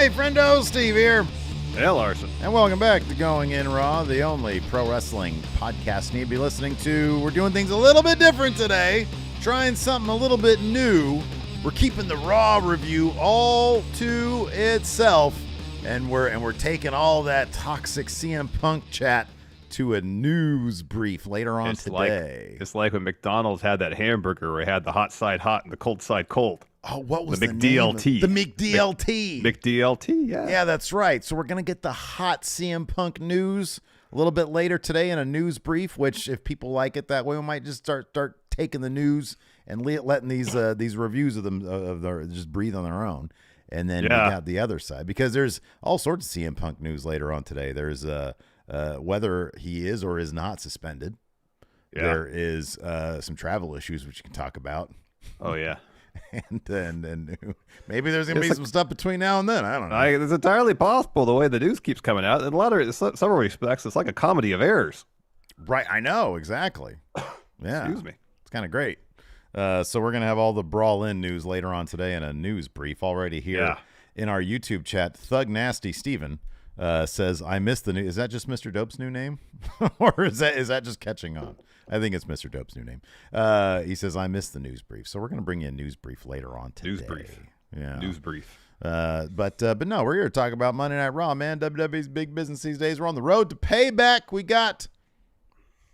Hey, Friendo, Steve here. Hey, Larson. And welcome back to Going In Raw, the only pro wrestling podcast you need to be listening to. We're doing things a little bit different today, trying something a little bit new. We're keeping the Raw review all to itself, and we're taking all that toxic CM Punk chat to a news brief later on today. It's like when McDonald's had that hamburger where it had the hot side hot and the cold side cold. Oh, what was the McDLT? The McDLT. McDLT, yeah. Yeah, that's right. So we're going to get the hot CM Punk news a little bit later today in a news brief, which if people like it that way, we might just start taking the news and letting these reviews of them just breathe on their own. And then we got the other side, because there's all sorts of CM Punk news later on today. There's whether he is or is not suspended. Yeah. There is some travel issues which you can talk about. Oh, yeah. And maybe there's going to be some stuff between now and then. I don't know. It's entirely possible the way the news keeps coming out. In several respects, it's like a comedy of errors. Right. I know. Exactly. Yeah. Excuse me. It's kind of great. So we're going to have all the Brawl In news later on today in a news brief already here in our YouTube chat. Thug Nasty Steven says, I missed the news. Is that just Mr. Dope's new name? Or is that just catching on? I think it's Mr. Dope's new name. He says, I missed the news brief. So we're going to bring you a news brief later on today. News brief. Yeah. News brief. But no, we're here to talk about Monday Night Raw, man. WWE's big business these days. We're on the road to Payback. We got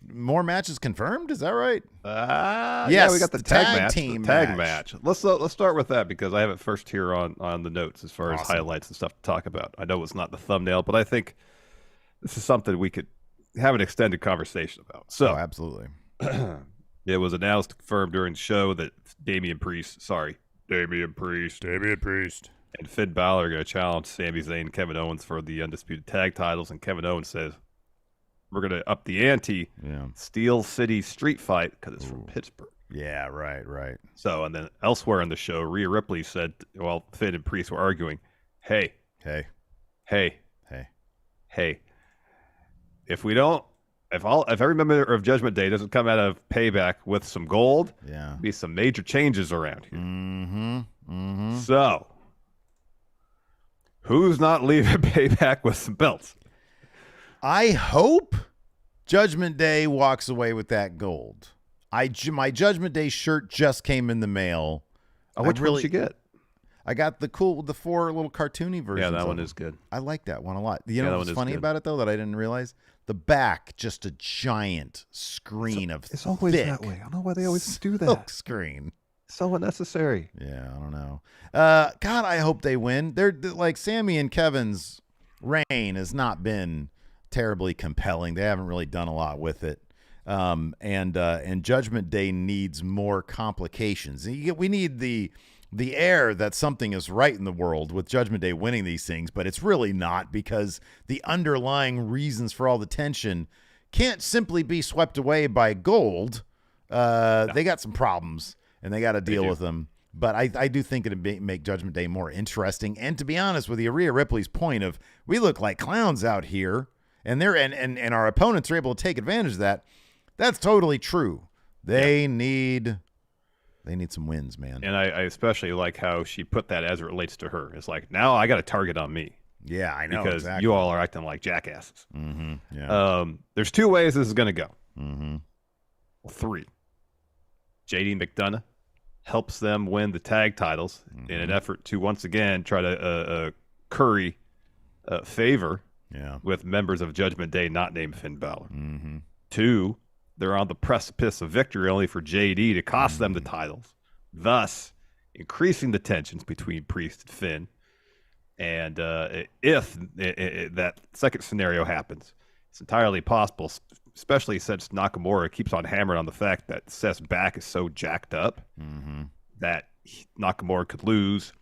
more matches confirmed. Is that right? Yes, yeah, we got the tag team match. Let's start with that because I have it first here on the notes as far as highlights and stuff to talk about. I know it's not the thumbnail, but I think this is something we could have an extended conversation about. So, absolutely. It was announced, confirmed during the show that Damian Priest, and Finn Balor are going to challenge Sami Zayn and Kevin Owens for the undisputed tag titles. And Kevin Owens says, we're going to up the ante, Steel City Street Fight, because it's from Pittsburgh. Yeah, right. So, and then elsewhere in the show, Rhea Ripley said, while Finn and Priest were arguing, hey, if every member of Judgment Day doesn't come out of Payback with some gold, be some major changes around here. Mm-hmm. So, who's not leaving Payback with some belts? I hope Judgment Day walks away with that gold. My Judgment Day shirt just came in the mail. Oh, which one did you get? I got the four little cartoony versions. Yeah, that one is good. I like that one a lot. You know what's funny about it, though, that I didn't realize? The back, just a giant screen of It's always thick that way. I don't know why they always do that. Silk screen. So unnecessary. Yeah, I don't know. God, I hope they win. They're like Sammy and Kevin's reign has not been terribly compelling. They haven't really done a lot with it. And Judgment Day needs more complications. We need the air that something is right in the world with Judgment Day winning these things, but it's really not, because the underlying reasons for all the tension can't simply be swept away by gold. They got some problems, and they got to deal with them. But I do think it'd make Judgment Day more interesting. And to be honest with you, Rhea Ripley's point of, we look like clowns out here, and and our opponents are able to take advantage of that, that's totally true. They need some wins, man. And I especially like how she put that as it relates to her. It's like, now I got a target on me. Yeah, I know. Because you all are acting like jackasses. Mm-hmm. Yeah. There's two ways this is going to go. Mm-hmm. Well, three. JD McDonough helps them win the tag titles in an effort to once again try to curry favor with members of Judgment Day not named Finn Balor. Mm-hmm. Two, they're on the precipice of victory only for JD to cost them the titles, thus increasing the tensions between Priest and Finn. And if that second scenario happens, it's entirely possible, especially since Nakamura keeps on hammering on the fact that Seth's back is so jacked up that Nakamura could lose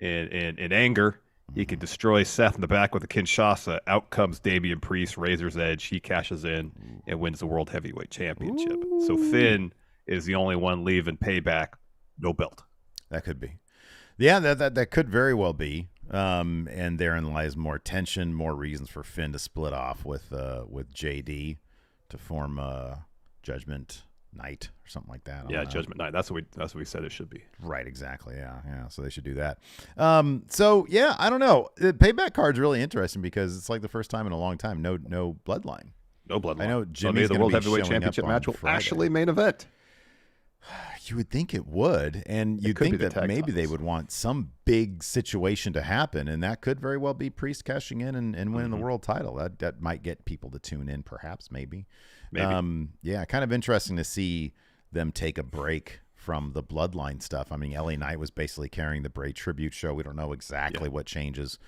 in anger. He could destroy Seth in the back with a Kinshasa. Out comes Damian Priest, Razor's Edge. He cashes in and wins the World Heavyweight Championship. Ooh. So Finn is the only one leaving Payback, no belt. That could be. Yeah, that could very well be. And therein lies more tension, more reasons for Finn to split off with JD to form Judgment night or something like that. Yeah, Judgment Night. That's what we said it should be. Right, exactly. Yeah. So they should do that. So yeah, I don't know. The Payback card's really interesting because it's like the first time in a long time. No bloodline. No bloodline. I know So Jimmy's maybe the gonna World be Heavyweight showing Championship up on match will Friday. actually main event. You would think it would, and you'd could think be the that tag maybe they titles. would want some big situation to happen, and that could very well be Priest cashing in and winning the world title. That might get people to tune in, perhaps, maybe. Yeah, kind of interesting to see them take a break from the bloodline stuff. I mean, LA Knight was basically carrying the Bray tribute show. We don't know exactly what changes,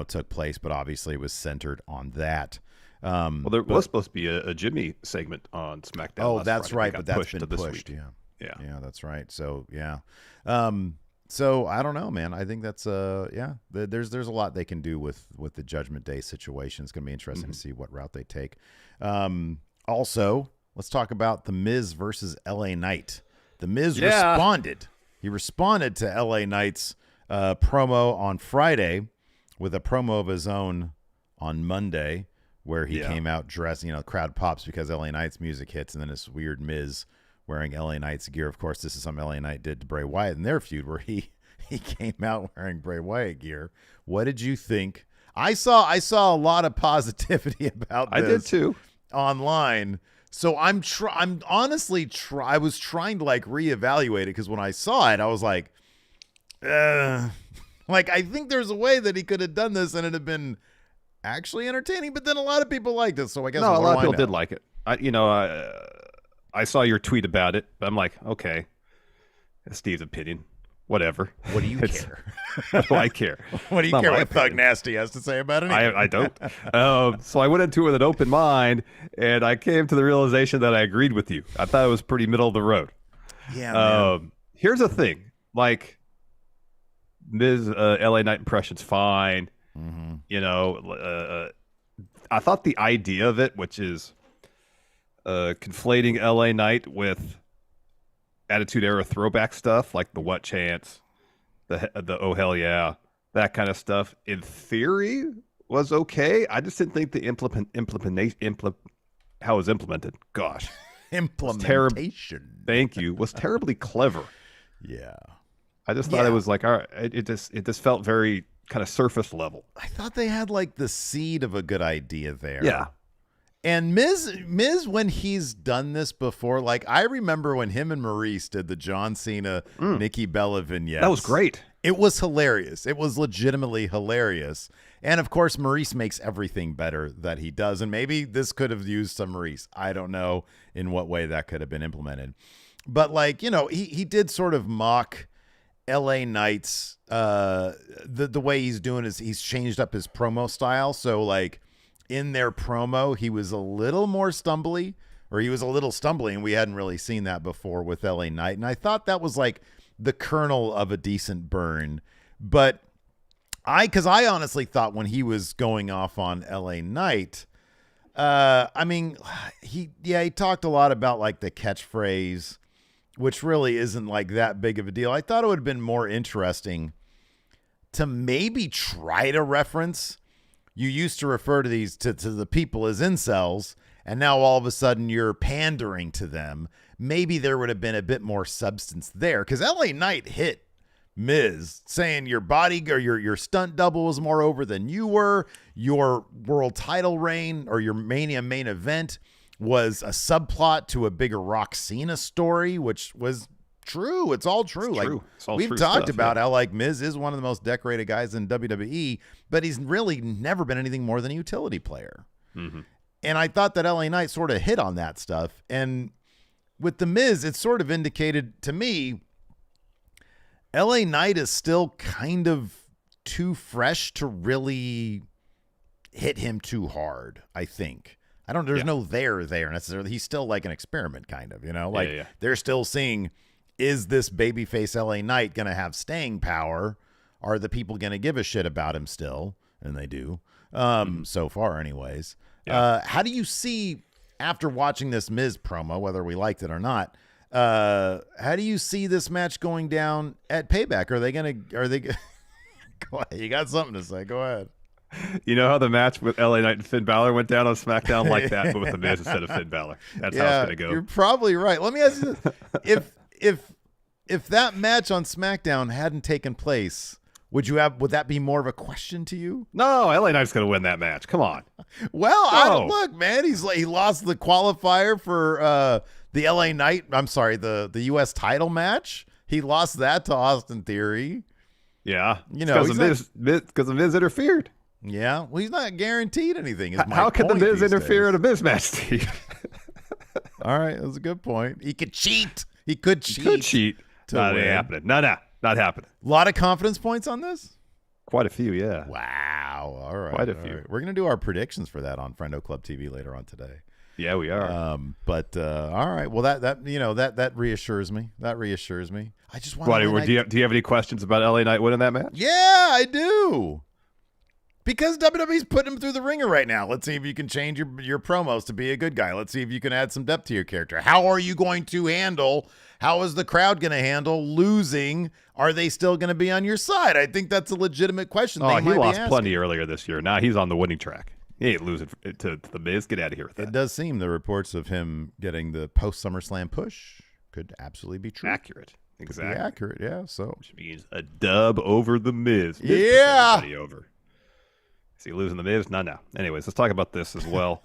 took place, but obviously it was centered on that. Well, there was supposed to be a Jimmy segment on SmackDown. Oh, last that's Friday. right, That but got that's been to this pushed. week. Yeah, that's right. So yeah, so I don't know, man. I think that's There's a lot they can do with the Judgment Day situation. It's going to be interesting to see what route they take. Also, let's talk about The Miz versus LA Knight. The Miz responded. He responded to LA Knight's promo on Friday with a promo of his own on Monday, where he came out dressed, crowd pops because LA Knight's music hits, and then this weird Miz wearing LA Knight's gear. Of course, this is something LA Knight did to Bray Wyatt in their feud, where he came out wearing Bray Wyatt gear. What did you think? I saw a lot of positivity about this. I did too. Online. So I was trying to like reevaluate it, because when I saw it, I was like, I think there's a way that he could have done this and it'd have been actually entertaining, but then a lot of people liked it, so I guess No, a lot of people did like it. I saw your tweet about it, but I'm like, okay, it's Steve's opinion. Whatever. What do you care? What do I care? What do you care what Thug Nasty has to say about it? I don't. So I went into it with an open mind, and I came to the realization that I agreed with you. I thought it was pretty middle of the road. Yeah, man. Here's the thing. Like, Miz LA Knight impression's fine. I thought the idea of it, which is conflating LA Knight with Attitude Era throwback stuff, like the what chants, the oh hell yeah, that kind of stuff, in theory was okay. I just didn't think the how it was implemented. Gosh, implementation. Thank you. Was terribly clever. Yeah, I just thought it was like, all right, it just felt very kind of surface level. I thought they had like the seed of a good idea there. Yeah. And Miz, when he's done this before, like I remember when him and Maurice did the John Cena, Nikki Bella vignette. That was great. It was hilarious. It was legitimately hilarious. And of course, Maurice makes everything better that he does. And maybe this could have used some Maurice. I don't know in what way that could have been implemented. But like, he did sort of mock LA Knight's the way he's doing is he's changed up his promo style. So like, in their promo, he was a little more stumbly, or he was a little stumbling. We hadn't really seen that before with LA Knight. And I thought that was like the kernel of a decent burn. But because I honestly thought when he was going off on LA Knight, I mean, he talked a lot about like the catchphrase, which really isn't like that big of a deal. I thought it would have been more interesting to maybe try to reference. You used to refer to these to the people as incels, and now all of a sudden you're pandering to them. Maybe there would have been a bit more substance there, because LA Knight hit Miz saying your body or your stunt double was more over than you were. Your world title reign or your Mania main event was a subplot to a bigger Rock Cena story, which was true. It's all true. It's all we've true talked stuff, about how like Miz is one of the most decorated guys in WWE, but he's really never been anything more than a utility player. Mm-hmm. And I thought that LA Knight sort of hit on that stuff. And with the Miz, it sort of indicated to me LA Knight is still kind of too fresh to really hit him too hard, I think. There's no there necessarily. He's still like an experiment kind of, they're still seeing, is this babyface LA Knight going to have staying power? Are the people going to give a shit about him still? And they do, so far anyways. Yeah. How do you see, after watching this Miz promo, whether we liked it or not, how do you see this match going down at Payback? Are they go ahead. You got something to say. Go ahead. You know how the match with LA Knight and Finn Balor went down on SmackDown like that, but with the Miz instead of Finn Balor. That's how it's gonna go. You're probably right. Let me ask you this: if that match on SmackDown hadn't taken place, would that be more of a question to you? No, LA Knight's gonna win that match. Come on. Well, No. look, man, he lost the qualifier for the LA Knight. I'm sorry, the U.S. title match. He lost that to Austin Theory. Yeah, because the Miz interfered. Yeah, well, he's not guaranteed anything. How can the Miz interfere in a Miz match, Steve? All right, that's a good point. He could cheat. He could cheat. Not happening. Not happening. A lot of confidence points on this? Quite a few, yeah. Wow. All right. Quite a few. Right. We're going to do our predictions for that on Friendo Club TV later on today. Yeah, we are. All right. Well, that reassures me. That reassures me. I just want do you have any questions about LA Knight winning that match? Yeah, I do. Because WWE's putting him through the ringer right now. Let's see if you can change your promos to be a good guy. Let's see if you can add some depth to your character. How are you going to handle? How is the crowd going to handle losing? Are they still going to be on your side? I think that's a legitimate question. Oh, he lost plenty earlier this year. Now he's on the winning track. He ain't losing to the Miz. Get out of here with that. It does seem the reports of him getting the post SummerSlam push could absolutely be true. Accurate. Exactly. Accurate, yeah. So which means a dub over the Miz. Yeah. Over. Is he losing the Miz? No. Anyways, let's talk about this as well.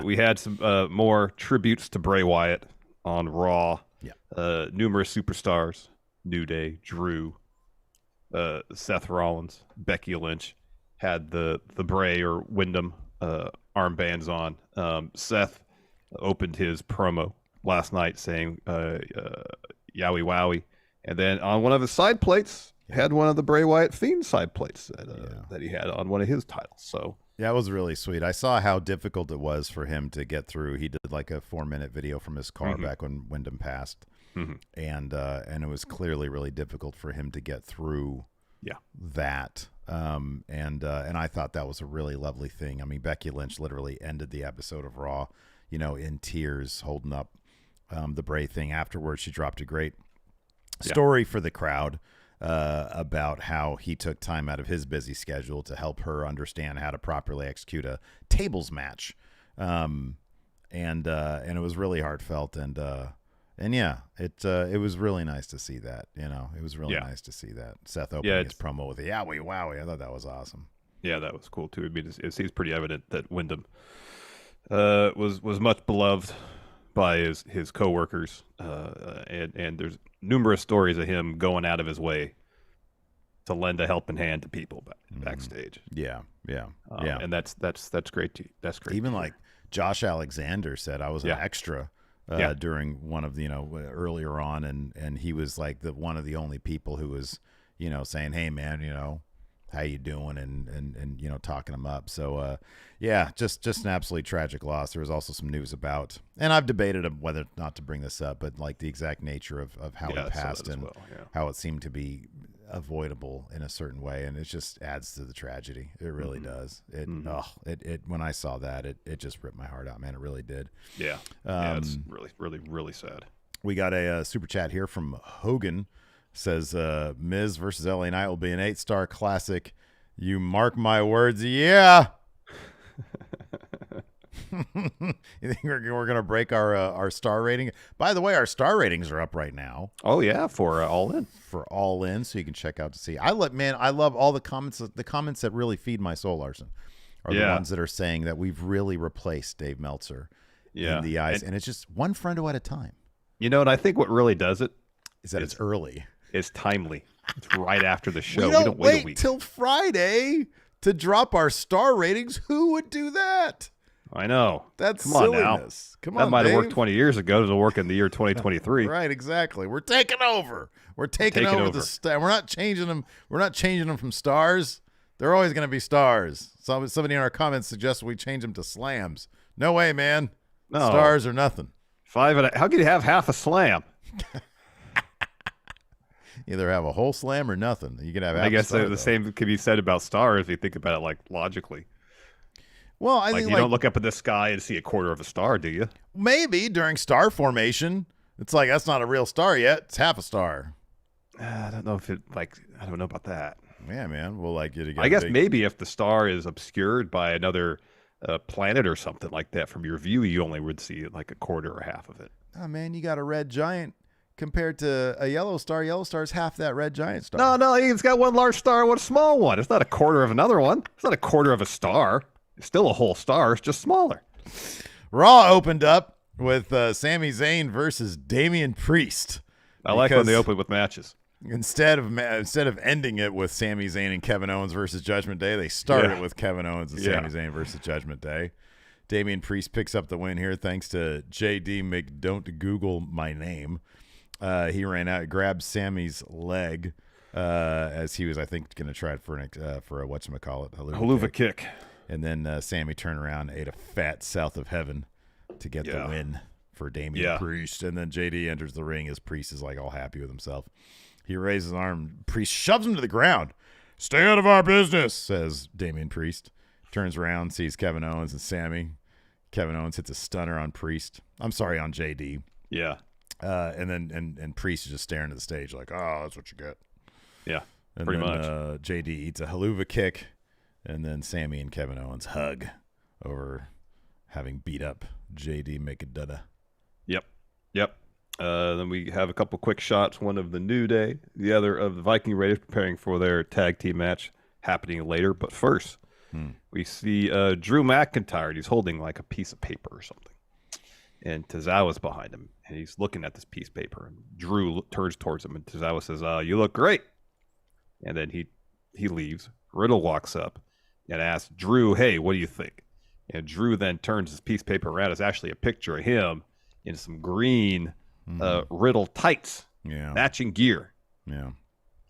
We had some more tributes to Bray Wyatt on Raw. Yeah. Numerous superstars: New Day, Drew, Seth Rollins, Becky Lynch had the Bray or Wyndham armbands on. Seth opened his promo last night saying "Yowie Wowie," and then on one of his side plates had one of the Bray Wyatt Fiend side plates that he had on one of his titles. So yeah, it was really sweet. I saw how difficult it was for him to get through. He did like a 4-minute video from his car back when Wyndham passed, and it was clearly really difficult for him to get through. Yeah, that. And I thought that was a really lovely thing. I mean, Becky Lynch literally ended the episode of Raw, in tears, holding up the Bray thing. Afterwards, she dropped a great story for the crowd about how he took time out of his busy schedule to help her understand how to properly execute a tables match. And it was really heartfelt. And yeah, it was really nice to see that. It was really nice to see that. Seth opening his promo with a "Yowie Wowie." I thought that was awesome. Yeah, that was cool too. I mean, it seems pretty evident that Wyndham was much beloved by his coworkers, and there's numerous stories of him going out of his way to lend a helping hand to people backstage. Yeah. And that's great. That's great. Even like Josh Alexander said, I was an extra. During one of the, earlier on, and he was like one of the only people who was, saying, "Hey man, how you doing?" and talking him up. So just an absolutely tragic loss. There was also some news about, and I've debated whether not to bring this up, but like the exact nature of how he passed and how it seemed to be avoidable in a certain way, and it just adds to the tragedy. It really does. It when I saw that, it just ripped my heart out, man. It really did. Yeah. It's really, really, really sad. We got a super chat here from Hogan. Says Miz versus LA Knight will be an 8-star classic. You mark my words. Yeah. You think we're gonna break our star rating? By the way, our star ratings are up right now. Oh yeah, for All In. For All In, so you can check out to see. I love all the comments. The comments that really feed my soul, Larson, are the ones that are saying that we've really replaced Dave Meltzer in the eyes, and it's just one friendo at a time. And I think what really does it is that it's early. It's timely. It's right after the show. We don't wait wait a week till Friday to drop our star ratings. Who would do that? I know. That's Come silliness. On now. That might have worked 20 years ago. It'll work in the year 2023. Right, exactly. We're taking over. We're taking over the star. We're not changing them. We're not changing them from stars. They're always going to be stars. Somebody in our comments suggested we change them to slams. No way, man. No. Stars or nothing. How can you have half a slam? Either have a whole slam or nothing. You can have. I guess the same could be said about stars if you think about it like logically. Well, I think you don't look up at the sky and see a quarter of a star, do you? Maybe during star formation, it's like that's not a real star yet. It's half a star. I don't know if I don't know about that. Yeah, man. Well, like you. I guess maybe if the star is obscured by another planet or something like that from your view, you only would see like a quarter or half of it. Oh man, you got a red giant compared to a yellow star. Yellow star is half that red giant star. No, he's got one large star and one small one. It's not a quarter of another one. It's not a quarter of a star. It's still a whole star. It's just smaller. Raw opened up with Sami Zayn versus Damian Priest. I like when they open with matches. Instead of ending it with Sami Zayn and Kevin Owens versus Judgment Day, they started with Kevin Owens and Sami Zayn versus Judgment Day. Damian Priest picks up the win here thanks to JD Don't Google my name. He ran out, grabbed Sammy's leg as he was, I think, going to try it for a whatchamacallit, haluva kick. And then Sammy turned around and ate a fat south of heaven to get the win for Damian Priest. And then JD enters the ring as Priest is like all happy with himself. He raises his arm. Priest shoves him to the ground. Stay out of our business, says Damian Priest. Turns around, sees Kevin Owens and Sammy. Kevin Owens hits a stunner on Priest. I'm sorry, on JD. Yeah. And then Priest is just staring at the stage like, oh, that's what you get. Yeah, and pretty then, much. JD eats a haluva kick, and then Sammy and Kevin Owens hug over having beat up JD McDonough. Yep. Then we have a couple quick shots, one of the New Day, the other of the Viking Raiders preparing for their tag team match happening later. But first, we see Drew McIntyre. He's holding like a piece of paper or something. And Tozawa's behind him, and he's looking at this piece of paper. And Drew turns towards him, and Tozawa says, you look great. And then he leaves. Riddle walks up and asks Drew, hey, what do you think? And Drew then turns his piece of paper around. It's actually a picture of him in some green Riddle tights, matching gear. Yeah.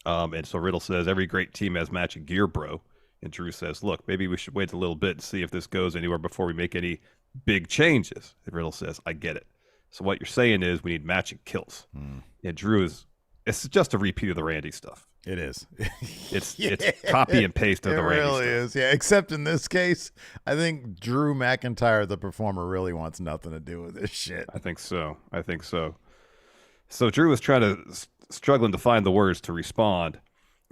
And so Riddle says, every great team has matching gear, bro. And Drew says, look, maybe we should wait a little bit and see if this goes anywhere before we make any big changes. And Riddle says, I get it. So what you're saying is we need matching kills. And Drew it's just a repeat of the Randy stuff. It is. It's copy and paste of the Randy stuff. It really is. Yeah, except in this case, I think Drew McIntyre, the performer, really wants nothing to do with this shit. I think so. So Drew was struggling to find the words to respond,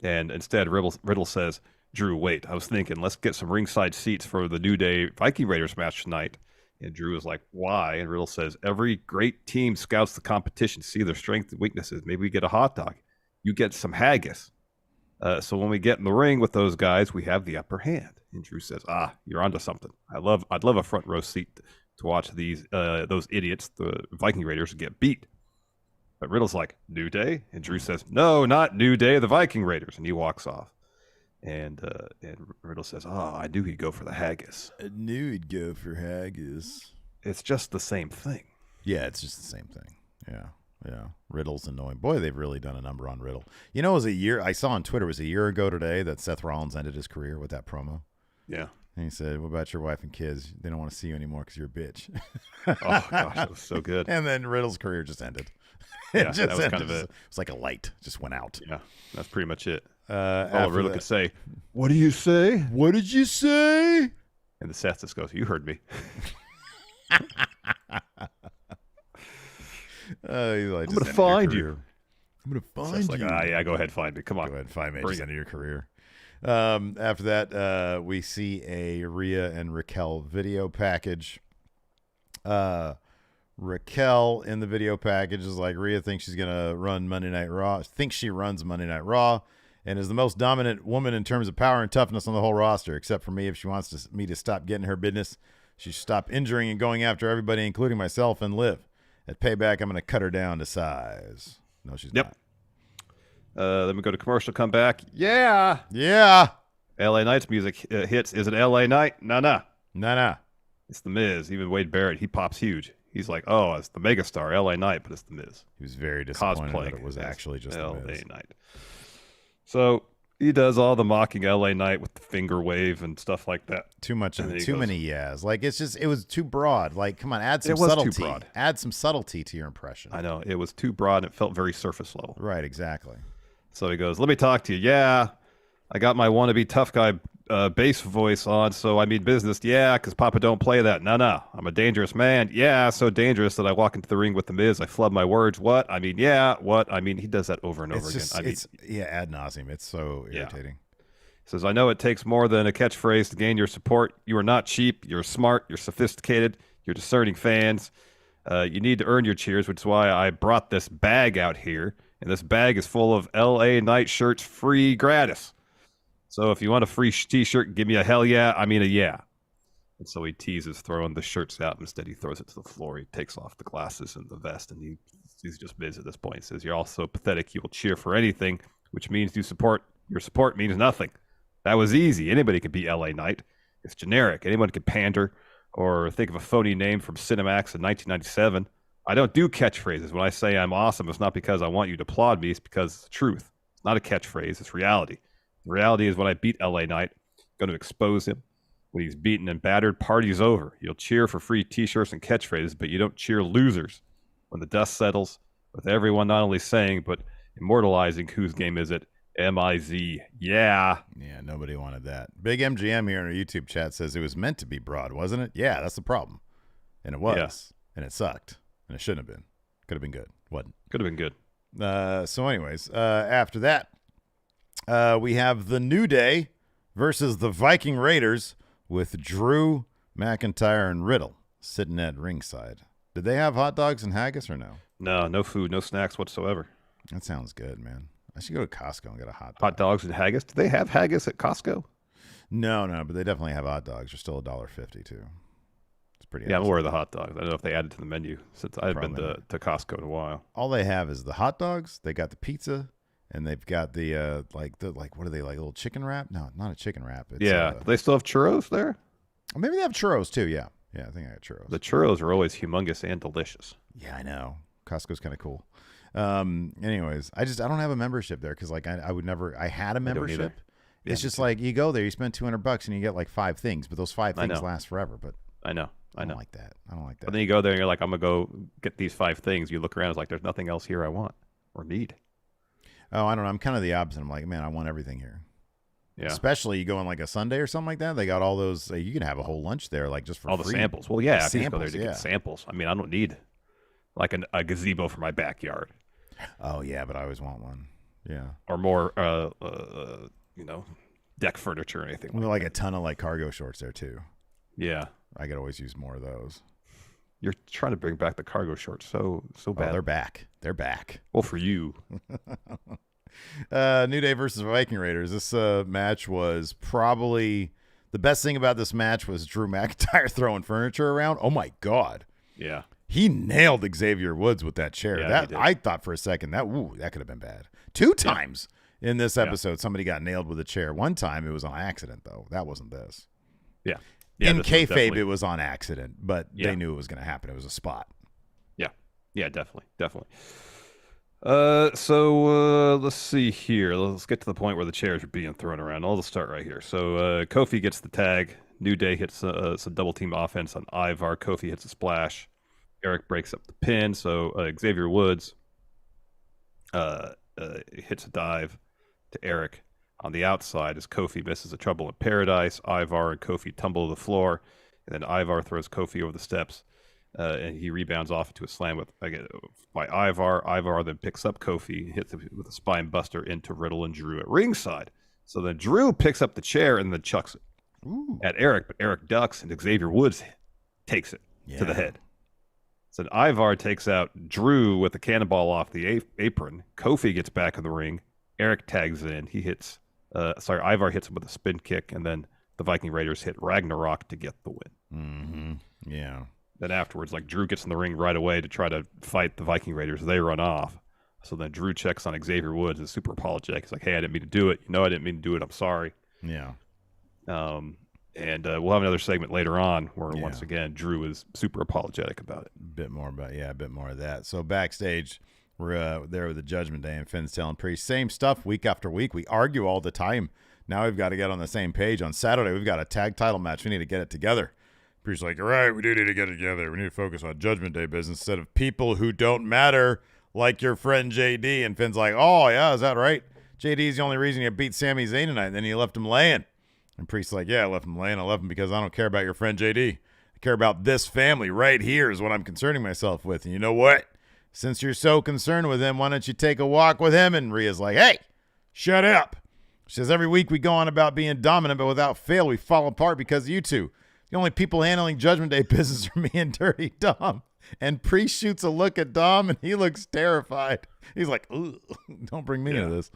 and instead Riddle says, Drew, wait, I was thinking, let's get some ringside seats for the New Day Viking Raiders match tonight. And Drew is like, why? And Riddle says, every great team scouts the competition, see their strengths and weaknesses. Maybe we get a hot dog. You get some haggis. So when we get in the ring with those guys, we have the upper hand. And Drew says, you're onto something. I'd love a front row seat to watch those idiots, the Viking Raiders, get beat. But Riddle's like, New Day? And Drew says, no, not New Day, the Viking Raiders. And he walks off. And Riddle says, I knew he'd go for the haggis. I knew he'd go for haggis. It's just the same thing. Yeah, it's just the same thing. Yeah. Riddle's annoying. Boy, they've really done a number on Riddle. You know, it was a year, I saw on Twitter, it was a year ago today that Seth Rollins ended his career with that promo. Yeah. And he said, what about your wife and kids? They don't want to see you anymore because you're a bitch. Oh, gosh, that was so good. And then Riddle's career just ended. Yeah, that was kind of it. It was like a light, just went out. Yeah, that's pretty much it. All Riddle could say, what do you say? What did you say? And the Seth just goes, you heard me. He's like, I'm going to find you. I'm going to find you. Like, yeah, go ahead, find me. Come on. Go ahead, find me. Just end your career. After that, we see a Rhea and Raquel video package. Raquel in the video package is like, Rhea thinks she's going to run Monday Night Raw. Thinks she runs Monday Night Raw and is the most dominant woman in terms of power and toughness on the whole roster, except for me. If she wants me to stop getting her business, she should stop injuring and going after everybody, including myself, and live. At Payback, I'm going to cut her down to size. No, she's not. Then we go to commercial, come back. Yeah. LA Knight's music hits. Is it LA Knight? No. It's The Miz. Even Wade Barrett, he pops huge. He's like, it's the megastar, LA Knight, but it's The Miz. He was very disappointed that it was actually just LA The Miz. Knight. So he does all the mocking LA Knight with the finger wave and stuff like that. Too many yeahs. Like, it was too broad. Like, come on, add some subtlety. Too broad. Add some subtlety to your impression. I know. It was too broad and it felt very surface level. Right, exactly. So he goes, let me talk to you. Yeah, I got my wannabe tough guy bass voice on, so I mean business. Yeah, because Papa don't play that. No. I'm a dangerous man. Yeah, so dangerous that I walk into the ring with The Miz. I flub my words. What? I mean, yeah. What? I mean, he does that over and over again. Ad nauseum. It's so irritating. Says, I know it takes more than a catchphrase to gain your support. You are not cheap. You're smart. You're sophisticated. You're discerning fans. You need to earn your cheers, which is why I brought this bag out here. And this bag is full of LA Knight shirts free gratis. So if you want a free t-shirt, give me a hell yeah. I mean a yeah. And so he teases throwing the shirts out. Instead, he throws it to the floor. He takes off the glasses and the vest, and he's just biz at this point. He says, you're all so pathetic, you will cheer for anything, which means your support means nothing. That was easy. Anybody could be LA Knight. It's generic. Anyone could pander or think of a phony name from Cinemax in 1997. I don't do catchphrases. When I say I'm awesome, it's not because I want you to applaud me. It's because it's the truth. It's not a catchphrase. It's reality. The reality is when I beat LA Knight, I'm going to expose him. When he's beaten and battered, party's over. You'll cheer for free t-shirts and catchphrases, but you don't cheer losers. When the dust settles, with everyone not only saying, but immortalizing whose game is it, M-I-Z. Yeah. Yeah, nobody wanted that. Big MGM here in our YouTube chat says it was meant to be broad, wasn't it? Yeah, that's the problem. And it was. Yeah. And it sucked. And it shouldn't have been. Could have been good. Wasn't. Could have been good. So anyways, after that, we have the New Day versus the Viking Raiders with Drew, McIntyre, and Riddle sitting at ringside. Did they have hot dogs and haggis or no? No, no food, no snacks whatsoever. That sounds good, man. I should go to Costco and get a hot dog. Hot dogs and haggis? Do they have haggis at Costco? No, but they definitely have hot dogs. They're still $1.50 too. It's pretty. Yeah, I'm aware of the hot dogs. I don't know if they added to the menu since I've been to Costco in a while. All they have is the hot dogs. They got the pizza, and they've got the what are they, like a little chicken wrap? No, not a chicken wrap. It's, do they still have churros there? Maybe they have churros too. Yeah, I think I got churros. The churros are always humongous and delicious. Yeah, I know. Costco's kind of cool. Anyways, I don't have a membership there because like I would never. I had a membership. It's just like you go there, you spend $200 and you get like 5 things, but those 5 things last forever. But I know. I don't like that. But then you go there and you're like, I'm gonna go get these 5 things. You look around, it's like there's nothing else here I want or need. Oh, I don't know. I'm kind of the opposite. I'm like, man, I want everything here. Yeah. Especially you go on like a Sunday or something like that. They got all those. You can have a whole lunch there, like just for all free. The samples. Well, yeah, I can go there to get samples. I mean, I don't need like a gazebo for my backyard. Oh yeah, but I always want one. Yeah. Or more, deck furniture or anything. Like a ton of like cargo shorts there too. Yeah. I could always use more of those. You're trying to bring back the cargo shorts so bad. Oh, they're back. Well, for you. New Day versus Viking Raiders. This match was probably the best thing about this match was Drew McIntyre throwing furniture around. Oh my God. Yeah. He nailed Xavier Woods with that chair. Yeah, I thought for a second that could have been bad. 2 times in this episode, somebody got nailed with a chair. One time it was on accident though. That wasn't this. Yeah. In kayfabe, it was on accident, but they knew it was going to happen. It was a spot. Yeah, definitely. So let's see here. Let's get to the point where the chairs are being thrown around. I'll start right here. So Kofi gets the tag. New Day hits some double team offense on Ivar. Kofi hits a splash. Eric breaks up the pin. So Xavier Woods hits a dive to Eric on the outside as Kofi misses a Trouble in Paradise. Ivar and Kofi tumble to the floor, and then Ivar throws Kofi over the steps, and he rebounds off into a slam by Ivar. Ivar then picks up Kofi, hits him with a spine buster into Riddle and Drew at ringside. So then Drew picks up the chair and then chucks it at Eric, but Eric ducks, and Xavier Woods takes it to the head. So then Ivar takes out Drew with a cannonball off the apron. Kofi gets back in the ring. Eric tags in. He hits... Ivar hits him with a spin kick, and then the Viking Raiders hit Ragnarok to get the win. Mm-hmm. Yeah. Then afterwards, Drew gets in the ring right away to try to fight the Viking Raiders. They run off. So then Drew checks on Xavier Woods and is super apologetic. He's like, hey, I didn't mean to do it. I didn't mean to do it. I'm sorry. Yeah. And we'll have another segment later on where once again Drew is super apologetic about it. A bit more of that. So backstage, we're there with the Judgment Day, and Finn's telling Priest, same stuff week after week. We argue all the time. Now we've got to get on the same page. On Saturday, we've got a tag title match. We need to get it together. Priest's like, all right, we do need to get it together. We need to focus on Judgment Day business instead of people who don't matter, like your friend JD. And Finn's like, oh, yeah, is that right? JD's the only reason you beat Sami Zayn tonight, and then you left him laying. And Priest's like, yeah, I left him laying. I left him because I don't care about your friend JD. I care about this family right here is what I'm concerning myself with. And you know what? Since you're so concerned with him, why don't you take a walk with him? And Rhea's like, hey, shut up. She says, every week we go on about being dominant, but without fail, we fall apart because of you two. The only people handling Judgment Day business are me and Dirty Dom. And Priest shoots a look at Dom, and he looks terrified. He's like, ugh, don't bring me into this.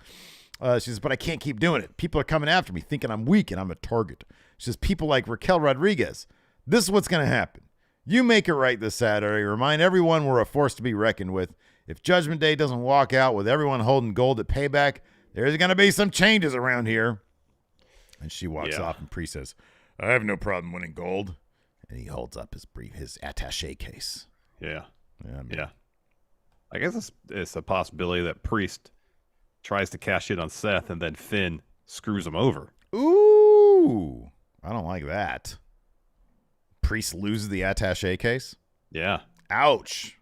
She says, but I can't keep doing it. People are coming after me, thinking I'm weak and I'm a target. She says, people like Raquel Rodriguez. This is what's going to happen. You make it right this Saturday. Remind everyone we're a force to be reckoned with. If Judgment Day doesn't walk out with everyone holding gold at Payback, there's going to be some changes around here. And she walks off, and Priest says, I have no problem winning gold. And he holds up his attaché case. Yeah. Yeah. I guess it's a possibility that Priest tries to cash in on Seth, and then Finn screws him over. Ooh. I don't like that. Priest loses the attaché case? Yeah. Ouch.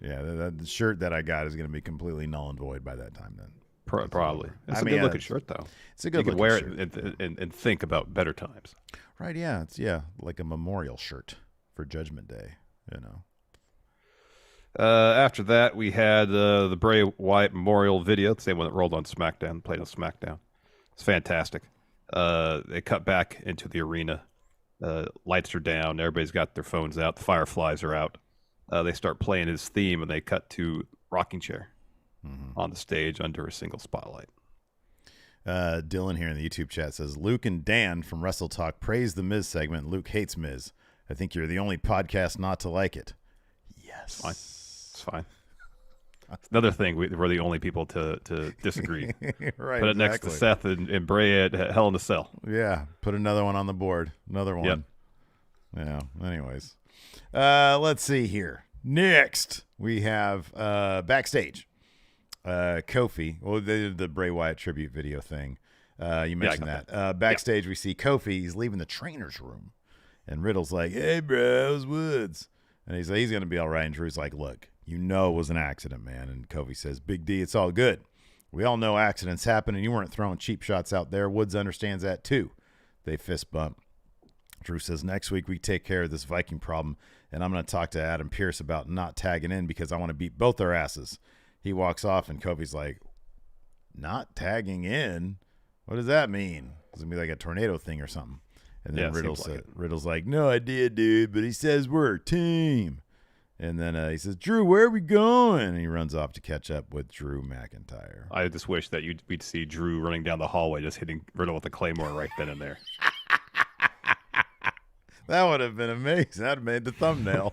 Yeah, the shirt that I got is going to be completely null and void by that time then. Probably. It's a good-looking shirt, though. It's a good-looking shirt. You can wear it and think about better times. Right, yeah. It's like a memorial shirt for Judgment Day, you know. After that, we had the Bray Wyatt memorial video, the same one that rolled on SmackDown, played on SmackDown. It's fantastic. They cut back into the arena. Lights are down. Everybody's got their phones out. The Fireflies are out. They start playing his theme, and they cut to rocking chair on the stage under a single spotlight. Dylan here in the YouTube chat says, Luke and Dan from Wrestle Talk praise the Miz segment. Luke hates Miz. I think you're the only podcast not to like it. Yes. It's fine. It's another thing. We're the only people to disagree. Right. Put it next to Seth and Bray at Hell in a Cell. Yeah. Put another one on the board. Another one. Yep. Yeah. Anyways. Let's see here. Next, we have backstage. Kofi. Well, they did the Bray Wyatt tribute video thing. You mentioned that. Backstage, we see Kofi. He's leaving the trainer's room. And Riddle's like, hey, bro, how's Woods? And he's going to be all right. And Drew's like, look, you know it was an accident, man. And Kofi says, Big D, it's all good. We all know accidents happen, and you weren't throwing cheap shots out there. Woods understands that, too. They fist bump. Drew says, next week we take care of this Viking problem, and I'm going to talk to Adam Pearce about not tagging in because I want to beat both their asses. He walks off, and Kofi's like, not tagging in? What does that mean? It's going to be like a tornado thing or something. And then Riddle's like, no idea, dude, but he says we're a team. And then he says, Drew, where are we going? And he runs off to catch up with Drew McIntyre. I just wish that we'd see Drew running down the hallway just hitting Riddle with a Claymore right then and there. That would have been amazing. That would have made the thumbnail.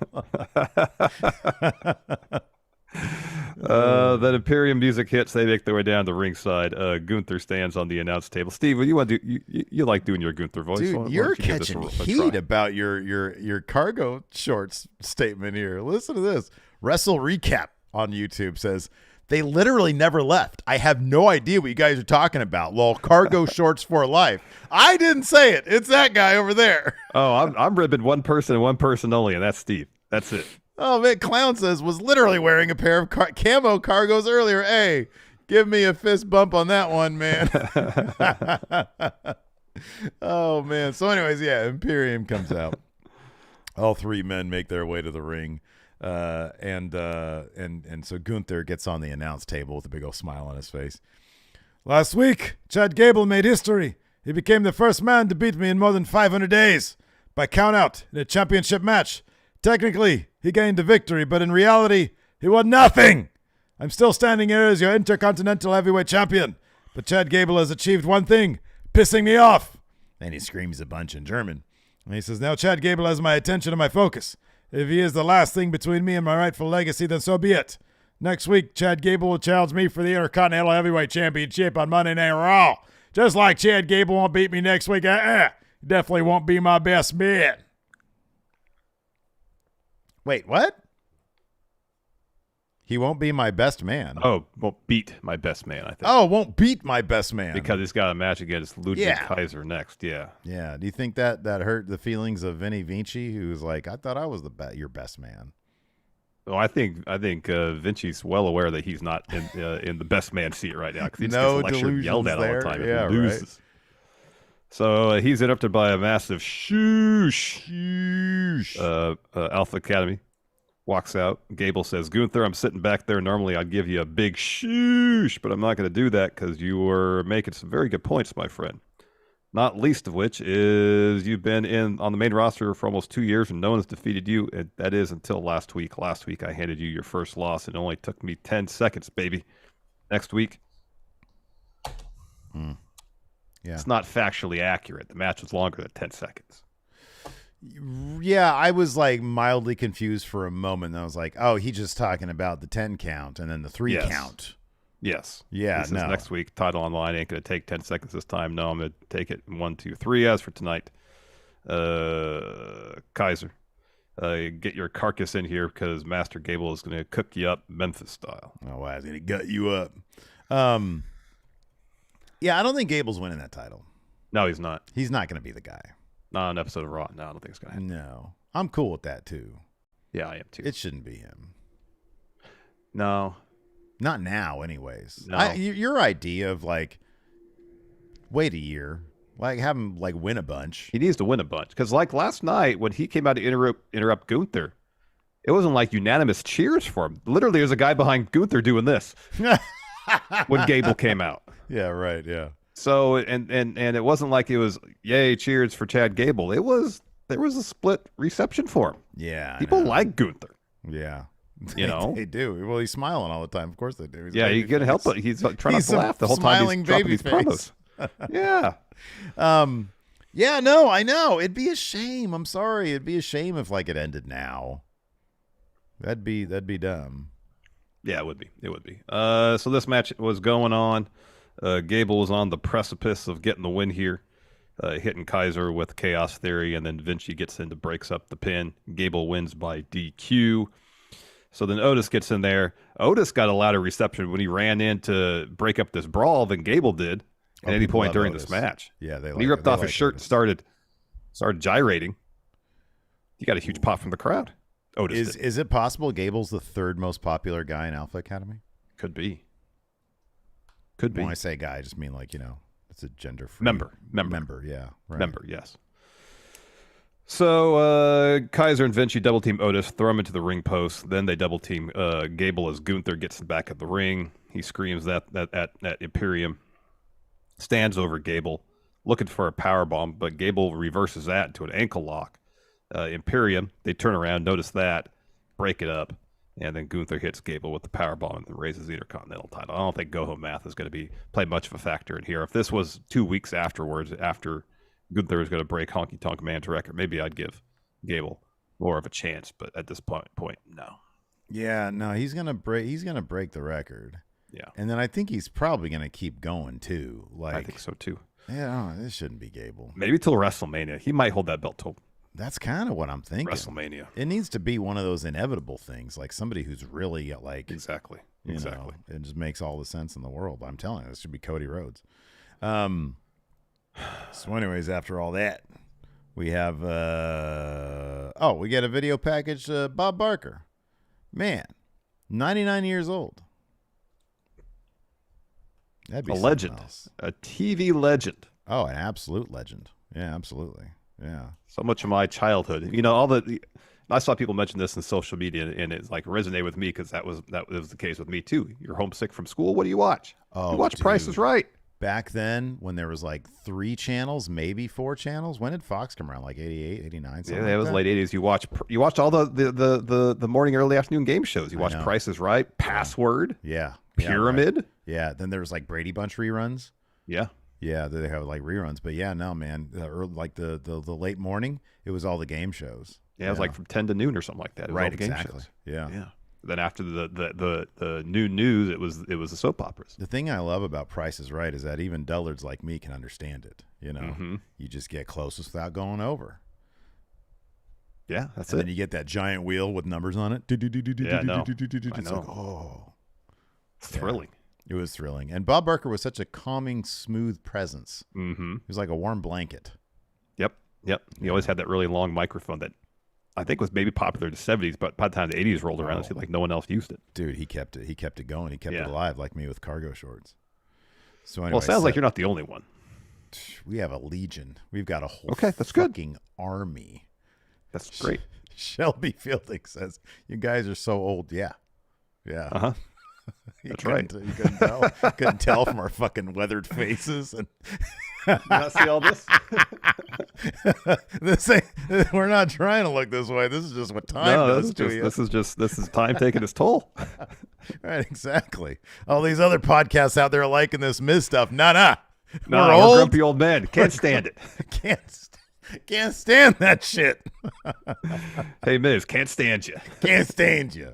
Then Imperium music hits. They make their way down to ringside. Gunther stands on the announce table. Steve, what do you want to do? You like doing your Gunther voice. Dude, you're catching heat about your cargo shorts statement here. Listen to this. Wrestle Recap on YouTube says, they literally never left. I have no idea what you guys are talking about. Lol, cargo shorts for life. I didn't say it. It's that guy over there. Oh, I'm ribbing one person and one person only, and that's Steve. That's it. Oh, man, Clown says, was literally wearing a pair of camo cargos earlier. Hey, give me a fist bump on that one, man. Oh, man. So anyways, yeah, Imperium comes out. All three men make their way to the ring. And so Gunther gets on the announce table with a big old smile on his face. Last week, Chad Gable made history. He became the first man to beat me in more than 500 days by count out in a championship match. Technically, he gained the victory, but in reality, he won nothing. I'm still standing here as your Intercontinental Heavyweight Champion, but Chad Gable has achieved one thing, pissing me off. And he screams a bunch in German. And he says, now Chad Gable has my attention and my focus. If he is the last thing between me and my rightful legacy, then so be it. Next week, Chad Gable will challenge me for the Intercontinental Heavyweight Championship on Monday Night Raw. Just like Chad Gable won't beat me next week, he definitely won't be my best man. Wait, what? He won't be my best man. Oh, won't beat my best man, I think. Oh, won't beat my best man. Because he's got a match against Ludwig Kaiser next, yeah. Yeah, do you think that hurt the feelings of Vinny Vinci, who was like, I thought I was your best man? Well, I think Vinci's well aware that he's not in the best man seat right now. Because he just gets lectured, yelled at all the time. Yeah, he loses. Right. So he's interrupted by a massive shoosh. Alpha Academy. walks out. Gable says, Gunther, I'm sitting back there. Normally I'd give you a big shoosh, but I'm not going to do that because you were making some very good points, my friend. Not least of which is you've been on the main roster for almost 2 years and no one's defeated you. And that is until last week. Last week I handed you your first loss. It only took me 10 seconds, baby. Next week. Yeah. It's not factually accurate. The match was longer than 10 seconds. Yeah, I was like mildly confused for a moment. I was like, oh, he's just talking about the 10 count and then the 3 count. Yes. Yeah, he says next week, title online ain't going to take 10 seconds this time. No, I'm going to take it in 1, 2, 3. As for tonight, Kaiser, get your carcass in here because Master Gable is going to cook you up Memphis style. Oh, wow, he's going to gut you up. Yeah, I don't think Gable's winning that title. No, he's not. He's not going to be the guy. Not an episode of Raw. No, I don't think it's going to happen. No. I'm cool with that, too. Yeah, I am, too. It shouldn't be him. No. Not now, anyways. No. Your idea of, like, wait a year, like, have him, like, win a bunch. He needs to win a bunch. Because, like, last night, when he came out to interrupt Gunther, it wasn't, like, unanimous cheers for him. Literally, there's a guy behind Gunther doing this when Gable came out. Yeah, right, yeah. So, and it wasn't like it was, yay, cheers for Chad Gable. There was a split reception for him. Yeah. People like Gunther. Yeah. You know? They do. Well, he's smiling all the time. Of course they do. Yeah, you can't help it. He's trying not to laugh the whole time he's dropping these promos. Yeah. Yeah, no, I know. It'd be a shame. I'm sorry. It'd be a shame if, like, it ended now. That'd be dumb. Yeah, it would be. It would be. So this match was going on. Gable was on the precipice of getting the win here, hitting Kaiser with Chaos Theory, and then Vinci gets in to breaks up the pin. Gable wins by DQ. So then Otis gets in there. Otis got a louder reception when he ran in to break up this brawl than Gable did at any point during this match. Yeah, he ripped off his shirt and started gyrating. He got a huge pop from the crowd. Otis is it possible Gable's the third most popular guy in Alpha Academy? Could be. Could be. When I say guy, I just mean, like, you know, it's a gender-free. Member, yeah. Right. Member, yes. So Kaiser and Vinci double team Otis, throw him into the ring post. Then they double team Gable as Gunther gets back at the ring. He screams that Imperium, stands over Gable, looking for a power bomb, but Gable reverses that into an ankle lock. Imperium, they turn around, notice that, break it up, and then Gunther hits Gable with the power bomb and raises the Intercontinental title. I don't think Go Home Math is going to play much of a factor in here. If this was 2 weeks afterwards, after Gunther was going to break Honky Tonk Man's record, maybe I'd give Gable more of a chance. But at this point, no. Yeah, no, he's gonna break the record. Yeah, and then I think he's probably gonna keep going too. Like, I think so too. Yeah, this shouldn't be Gable. Maybe till WrestleMania, he might hold that belt till. That's kind of what I'm thinking. WrestleMania. It needs to be one of those inevitable things, like somebody who's really like exactly. You know, it just makes all the sense in the world. I'm telling you, this should be Cody Rhodes. So, anyways, after all that, we have we get a video package. Bob Barker, man, 99 years old. That'd be a legend, a TV legend. Oh, an absolute legend. Yeah, absolutely. Yeah. So much of my childhood, you know, I saw people mention this in social media, and it's like resonated with me because that was the case with me too. You're homesick from school. What do you watch? Oh, you watch Price is Right. Back then, when there was like 3 channels, maybe 4 channels. When did Fox come around? Like 88, 89? Yeah, it was late 80s. You watched all the morning, early afternoon game shows. You watched Price is Right, Password, Pyramid. Right. Yeah, then there was like Brady Bunch reruns. Yeah. Yeah, they have like reruns. But yeah, no, man, like the late morning, it was all the game shows. Yeah, it was like from 10 to noon or something like that. It was right, all the game exactly. shows. Yeah. Then after the new news, it was the soap operas. The thing I love about Price is Right is that even dullards like me can understand it. You know, you just get closest without going over. Yeah, that's and it. Then you get that giant wheel with numbers on it. Yeah, no. It's like, oh, it's thrilling. It was thrilling. And Bob Barker was such a calming, smooth presence. Mm-hmm. He was like a warm blanket. Yep. He always had that really long microphone that I think was maybe popular in the 70s, but by the time the 80s rolled around, it seemed like no one else used it. Dude, he kept it. He kept it going. He kept it alive, like me with cargo shorts. So anyway, well, it sounds like you're not the only one. We have a legion. We've got a whole that's fucking army. That's great. Shelby Fielding says, "You guys are so old." Yeah. Uh-huh. That's right. You couldn't tell. Couldn't tell from our fucking weathered faces. And you not see all this? We're not trying to look this way. This is just what time does to you. This is time taking its toll. Right, exactly. All these other podcasts out there liking this Miz stuff. Nah. No, we're grumpy old men. Can't stand it. Can't stand that shit. Hey, Miz, can't stand you. Can't stand you.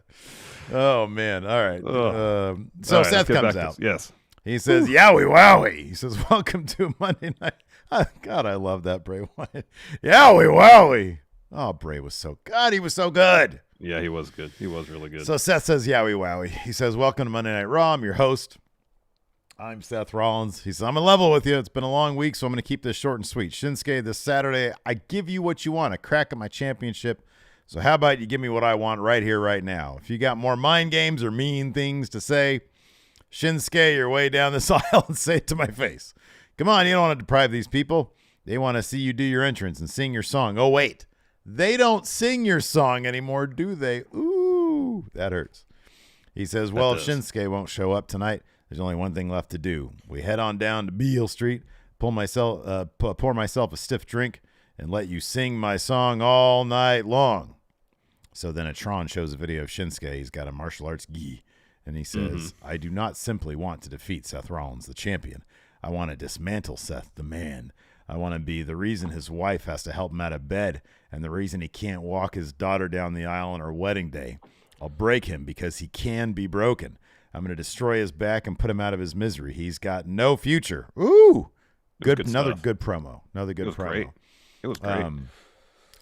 Oh, man. All right. So all right, Seth comes out. Yes. He says, "Yowie wowie." He says, "Welcome to Monday Night." God, I love that Bray Wyatt. Yowie wowie. Oh, Bray was so good. He was so good. Yeah, he was good. He was really good. So Seth says, "Yowie wowie." He says, "Welcome to Monday Night Raw. I'm your host. I'm Seth Rollins." He says, "I'm in level with you. It's been a long week, so I'm going to keep this short and sweet. Shinsuke, this Saturday, I give you what you want, a crack at my championship. So how about you give me what I want right here, right now? If you got more mind games or mean things to say, Shinsuke, you're way down this aisle and say it to my face. Come on, you don't want to deprive these people. They want to see you do your entrance and sing your song. Oh, wait. They don't sing your song anymore, do they? Ooh, that hurts." He says, "Well, if Shinsuke won't show up tonight, there's only one thing left to do. We head on down to Beale Street, pour myself a stiff drink, and let you sing my song all night long." So then a Tron shows a video of Shinsuke. He's got a martial arts gi, and he says, "I do not simply want to defeat Seth Rollins, the champion. I want to dismantle Seth, the man. I want to be the reason his wife has to help him out of bed and the reason he can't walk his daughter down the aisle on her wedding day. I'll break him because he can be broken. I'm going to destroy his back and put him out of his misery. He's got no future." Ooh, good. Another good promo. Another good promo. Great. It was great.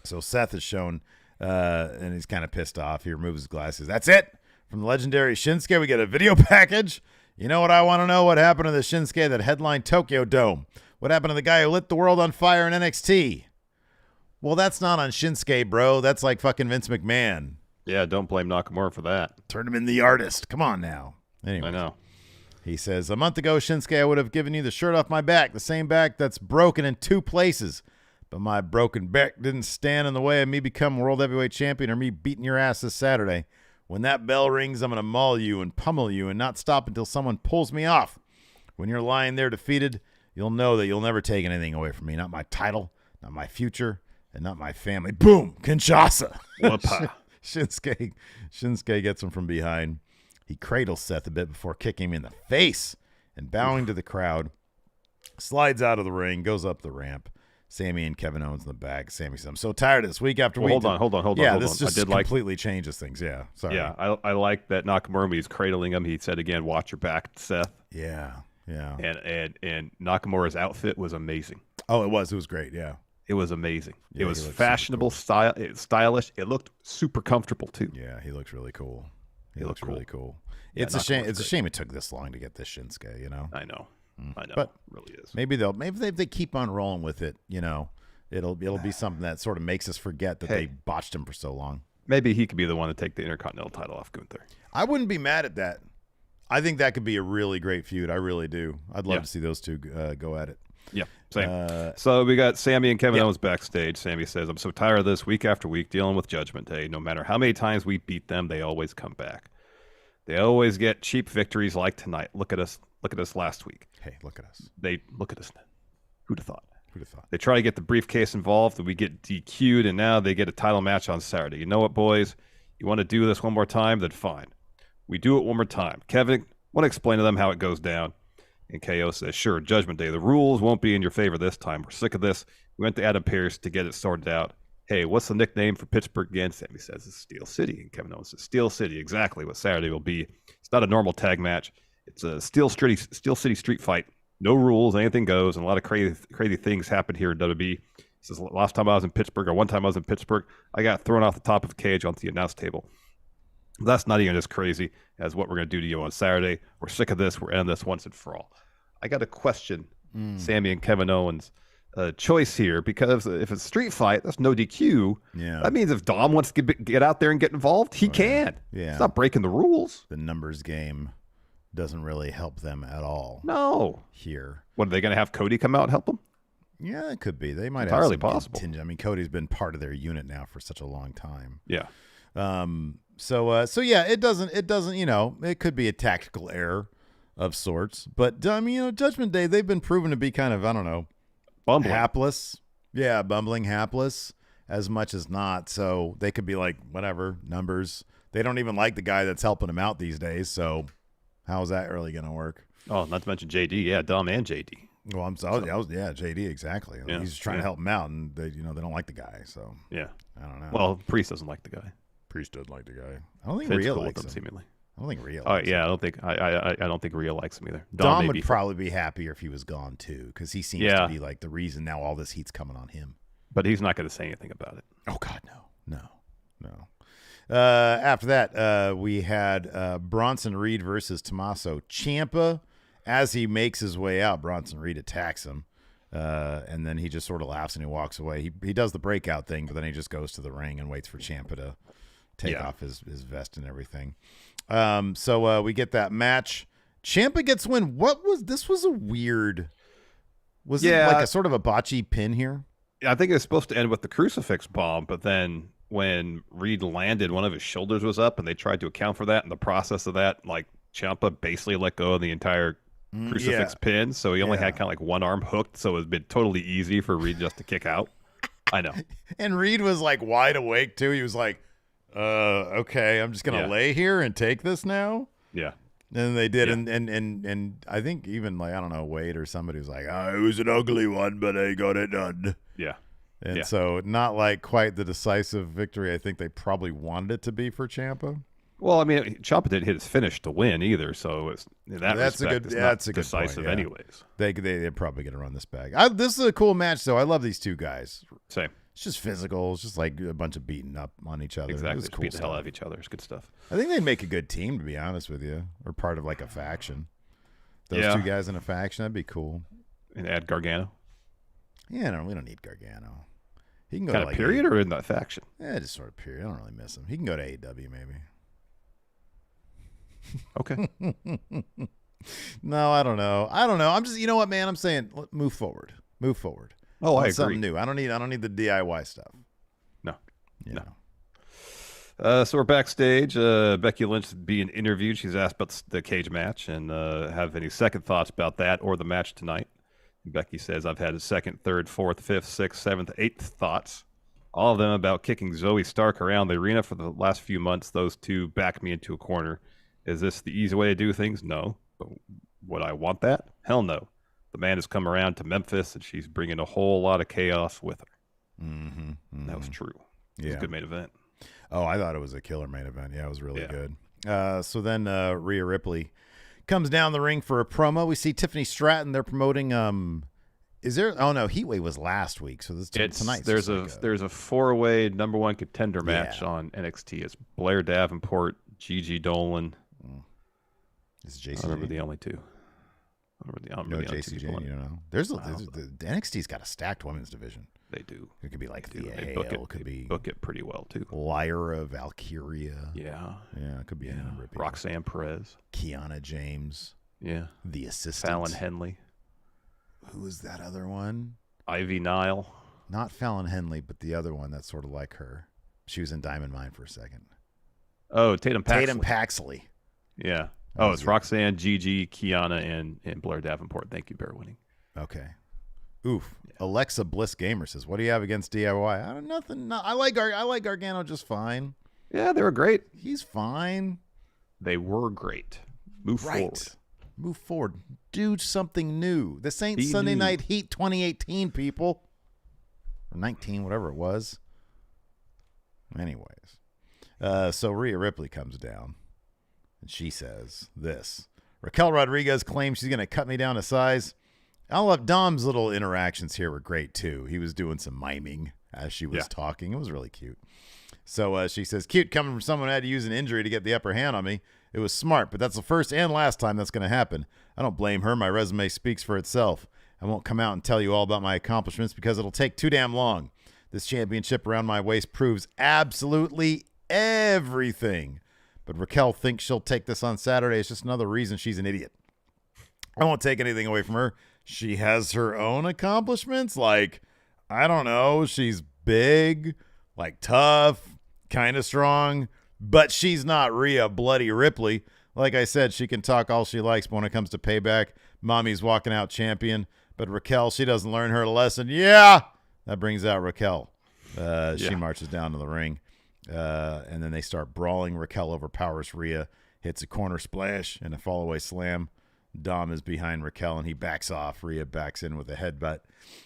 So Seth is shown, and he's kind of pissed off. He removes his glasses. "That's it. From the legendary Shinsuke, we get a video package. You know what I want to know? What happened to the Shinsuke that headlined Tokyo Dome? What happened to the guy who lit the world on fire in NXT? Well, that's not on Shinsuke, bro. That's like fucking Vince McMahon. Yeah, don't blame Nakamura for that. Turn him in the artist. Come on now." Anyway, I know. He says, "A month ago, Shinsuke, I would have given you the shirt off my back, the same back that's broken in 2 places. But my broken back didn't stand in the way of me becoming World Heavyweight Champion or me beating your ass this Saturday. When that bell rings, I'm going to maul you and pummel you and not stop until someone pulls me off. When you're lying there defeated, you'll know that you'll never take anything away from me. Not my title, not my future, and not my family." Boom! Kinshasa. Shinsuke gets him from behind. He cradles Seth a bit before kicking him in the face and bowing to the crowd. Slides out of the ring, goes up the ramp. Sammy and Kevin Owens in the back. Sammy says, "I'm so tired of this week after week." Hold on. Yeah, this just completely changes things. Yeah, sorry. Yeah, I like that Nakamura, he's cradling him. He said again, "Watch your back, Seth." Yeah. And Nakamura's outfit was amazing. Oh, it was great. Yeah, it was amazing. Yeah, it was fashionable, stylish. It looked super comfortable too. Yeah, he looks really cool. He looks cool. really cool. Yeah, it's a shame. It's a shame it took this long to get this Shinsuke. You know. I know. But it really is. Maybe they keep on rolling with it. You know, it'll be something that sort of makes us forget that they botched him for so long. Maybe he could be the one to take the Intercontinental title off Gunther. I wouldn't be mad at that. I think that could be a really great feud. I really do. I'd love to see those two go at it. Yeah, same. So we got Sammy and Kevin Owens backstage. Sammy says, "I'm so tired of this week after week dealing with Judgment Day. No matter how many times we beat them, they always come back. They always get cheap victories like tonight. Look at us. Look at us last week. Hey, look at us. They look at us. Who'd have thought? Who'd have thought? They try to get the briefcase involved, and we get DQ'd, and now they get a title match on Saturday. You know what, boys? You want to do this one more time? Then fine. We do it one more time. Kevin, want to explain to them how it goes down?" And KO says, "Sure, Judgment Day. The rules won't be in your favor this time. We're sick of this. We went to Adam Pearce to get it sorted out. Hey, what's the nickname for Pittsburgh again?" Sammy says, "It's Steel City." And Kevin Owens says, "Steel City, exactly what Saturday will be. It's not a normal tag match. It's a Steel City street fight. No rules, anything goes, and a lot of crazy things happened here in WWE. He says, last time I was in Pittsburgh, or one time I was in Pittsburgh, I got thrown off the top of a cage onto the announce table. That's not even as crazy as what we're going to do to you on Saturday. We're sick of this. We're ending this once and for all." I got to question Sammy and Kevin Owens' choice here, because if it's a street fight, that's no DQ. Yeah. That means if Dom wants to get out there and get involved, he can. Yeah. It's not breaking the rules. The numbers game doesn't really help them at all. No. Here. What, are they going to have Cody come out and help them? Yeah, it could be. They might entirely have some possible. contingent. I mean, Cody's been part of their unit now for such a long time. Yeah. So yeah, it doesn't, it could be a tactical error of sorts, but Judgment Day, they've been proven to be kind of, I don't know, Bumbling. hapless. Yeah. Bumbling, hapless as much as not. So they could be like, whatever, numbers. They don't even like the guy that's helping them out these days. So how is that really going to work? Oh, not to mention JD. Yeah. Dom and JD. Well, JD, exactly. Yeah, He's trying to help him out, and they don't like the guy. So yeah, I don't know. Well, Priest doesn't like the guy. Priest doesn't like the guy. I don't think Fitz Rhea cool likes with him, him. seemingly. I don't think Rhea. Oh likes yeah, him. I don't think Rhea likes him either. Dom maybe would probably be happier if he was gone too, because he seems to be like the reason now all this heat's coming on him. But he's not going to say anything about it. Oh God, no. After that, we had Bronson Reed versus Tommaso Ciampa. As he makes his way out, Bronson Reed attacks him. And then he just sort of laughs and he walks away. He does the breakout thing, but then he just goes to the ring and waits for Ciampa to take off his vest and everything. So we get that match. Ciampa gets win. This was a weird. Was it like a sort of a botchy pin here? I think it was supposed to end with the crucifix bomb, but then when Reed landed, one of his shoulders was up, and they tried to account for that. In the process of that, like Ciampa basically let go of the entire crucifix pin, so he only had kind of like one arm hooked, so it's been totally easy for Reed just to kick out. I know. And Reed was like wide awake too. He was like, okay, I'm just gonna lay here and take this now. Yeah. And they did, and I think even like, I don't know, Wade or somebody was like, it was an ugly one, but I got it done. Yeah. And so not like quite the decisive victory I think they probably wanted it to be for Ciampa. Well, I mean, Ciampa didn't hit his finish to win either, so that's a good decisive point, yeah. anyways. They're probably going to run this back. This is a cool match, though. I love these two guys. Same. It's just physical. It's just like a bunch of beating up on each other. Exactly. It's cool beat the hell out of each other. It's good stuff. I think they'd make a good team, to be honest with you, or part of like a faction. Those two guys in a faction, that'd be cool. And add Gargano. Yeah, no, we don't need Gargano. He can go kind to of like period or in that faction? Yeah, just sort of period. I don't really miss him. He can go to AEW maybe. Okay. No, I don't know. I'm just, you know what, man? I'm saying move forward. Oh, I agree. Something new. I don't need the DIY stuff. No. You no. know. So we're backstage. Becky Lynch is being interviewed. She's asked about the cage match and have any second thoughts about that or the match tonight. Becky says, I've had a second, third, fourth, fifth, sixth, seventh, eighth thoughts. All of them about kicking Zoe Stark around the arena for the last few months. Those two backed me into a corner. Is this the easy way to do things? No. But would I want that? Hell no. The man has come around to Memphis, and she's bringing a whole lot of chaos with her. Mm-hmm. That was true. It was a good main event. Oh, I thought it was a killer main event. Yeah, it was really good. So then Rhea Ripley comes down the ring for a promo. We see Tiffany Stratton. They're promoting. Is there? Oh no, Heatwave was last week. So this tonight. There's a 4-way number one contender match on NXT. It's Blair Davenport, Gigi Dolan. Is JC? I remember the only two. JC Jane, you don't know. The NXT's got a stacked women's division. They do. It could be like Thea Hale. Book it pretty well too. Lyra Valkyria. Yeah. It could be a number of people. Roxanne Perez. Kiana James. Yeah. The assistant. Fallon Henley. Who is that other one? Ivy Nile. Not Fallon Henley, but the other one that's sort of like her. She was in Diamond Mine for a second. Oh, Tatum Paxley. Tatum Paxley. Yeah. Oh, it's Roxanne, Gigi, Kiana, and Blair Davenport. Thank you, Bear Winning. Okay. Oof. Yeah. Alexa Bliss Gamer says, "What do you have against DIY?" I don't nothing. No, I like Gargano just fine. Yeah, they were great. He's fine. They were great. Move forward. Do something new. This ain't Sunday Night Heat 2018, people. Or 19, whatever it was. Anyways. So Rhea Ripley comes down. And she says this. Raquel Rodriguez claims she's going to cut me down to size. I love Dom's little interactions here were great, too. He was doing some miming as she was talking. It was really cute. So she says, cute coming from someone who had to use an injury to get the upper hand on me. It was smart, but that's the first and last time that's going to happen. I don't blame her. My resume speaks for itself. I won't come out and tell you all about my accomplishments because it'll take too damn long. This championship around my waist proves absolutely everything. But Raquel thinks she'll take this on Saturday. It's just another reason she's an idiot. I won't take anything away from her. she has her own accomplishments. Like, I don't know, she's big, like tough, kind of strong, but she's not Rhea Bloody Ripley. Like I said, she can talk all she likes, but when it comes to payback, mommy's walking out champion. But Raquel, she doesn't learn her lesson. Yeah, that brings out Raquel. She marches down to the ring, and then they start brawling. Raquel overpowers Rhea, hits a corner splash and a fallaway slam. Dom is behind Raquel, and he backs off. Rhea backs in with a headbutt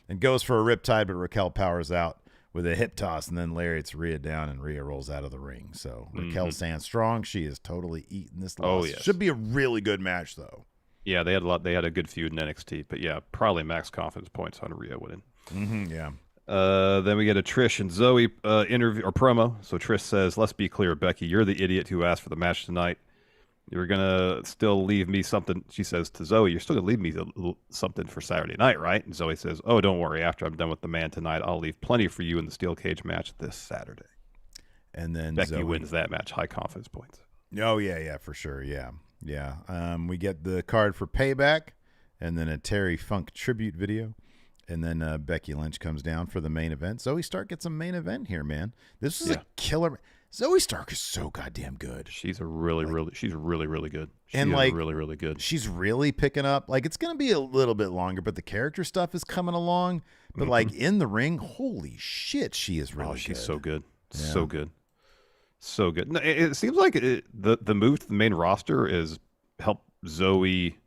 and goes for a riptide, but Raquel powers out with a hip toss and then lariats Rhea down, and Rhea rolls out of the ring. So Raquel stands strong. She is totally eating this loss. Oh, yes. Should be a really good match, though. Yeah, they had a good feud in NXT, but yeah, probably max confidence points on Rhea winning. Yeah. Then we get a Trish and Zoe interview or promo. So Trish says, "Let's be clear, Becky, you're the idiot who asked for the match tonight. You're gonna still leave me something." She says to Zoe, "You're still gonna leave me something for Saturday night, right?" And Zoe says, "Oh, don't worry. After I'm done with the man tonight, I'll leave plenty for you in the steel cage match this Saturday." And then Becky Zoe wins that match, high confidence points. Oh, yeah, for sure. Yeah. We get the card for Payback, and then a Terry Funk tribute video. And then Becky Lynch comes down for the main event. Zoe Stark gets a main event here, man. This is a killer. Zoe Stark is so goddamn good. She's really good. She is really good. She's really picking up. Like, it's going to be a little bit longer, but the character stuff is coming along. But like in the ring, holy shit, she is really good. She's so good. Yeah. So good. No, it seems like the move to the main roster is help Zoe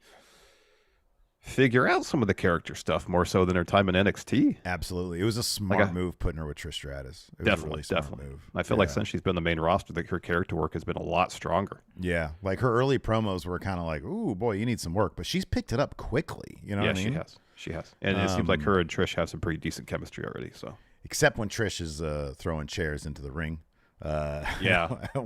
figure out some of the character stuff more so than her time in NXT. Absolutely. It was a smart move putting her with Trish Stratus. It definitely. was a really smart move. I feel like since she's been the main roster, that her character work has been a lot stronger. Yeah. Like her early promos were kind of like, ooh, boy, you need some work. But she's picked it up quickly. You know what I mean? She has. And it seems like her and Trish have some pretty decent chemistry already. So, except when Trish is throwing chairs into the ring. At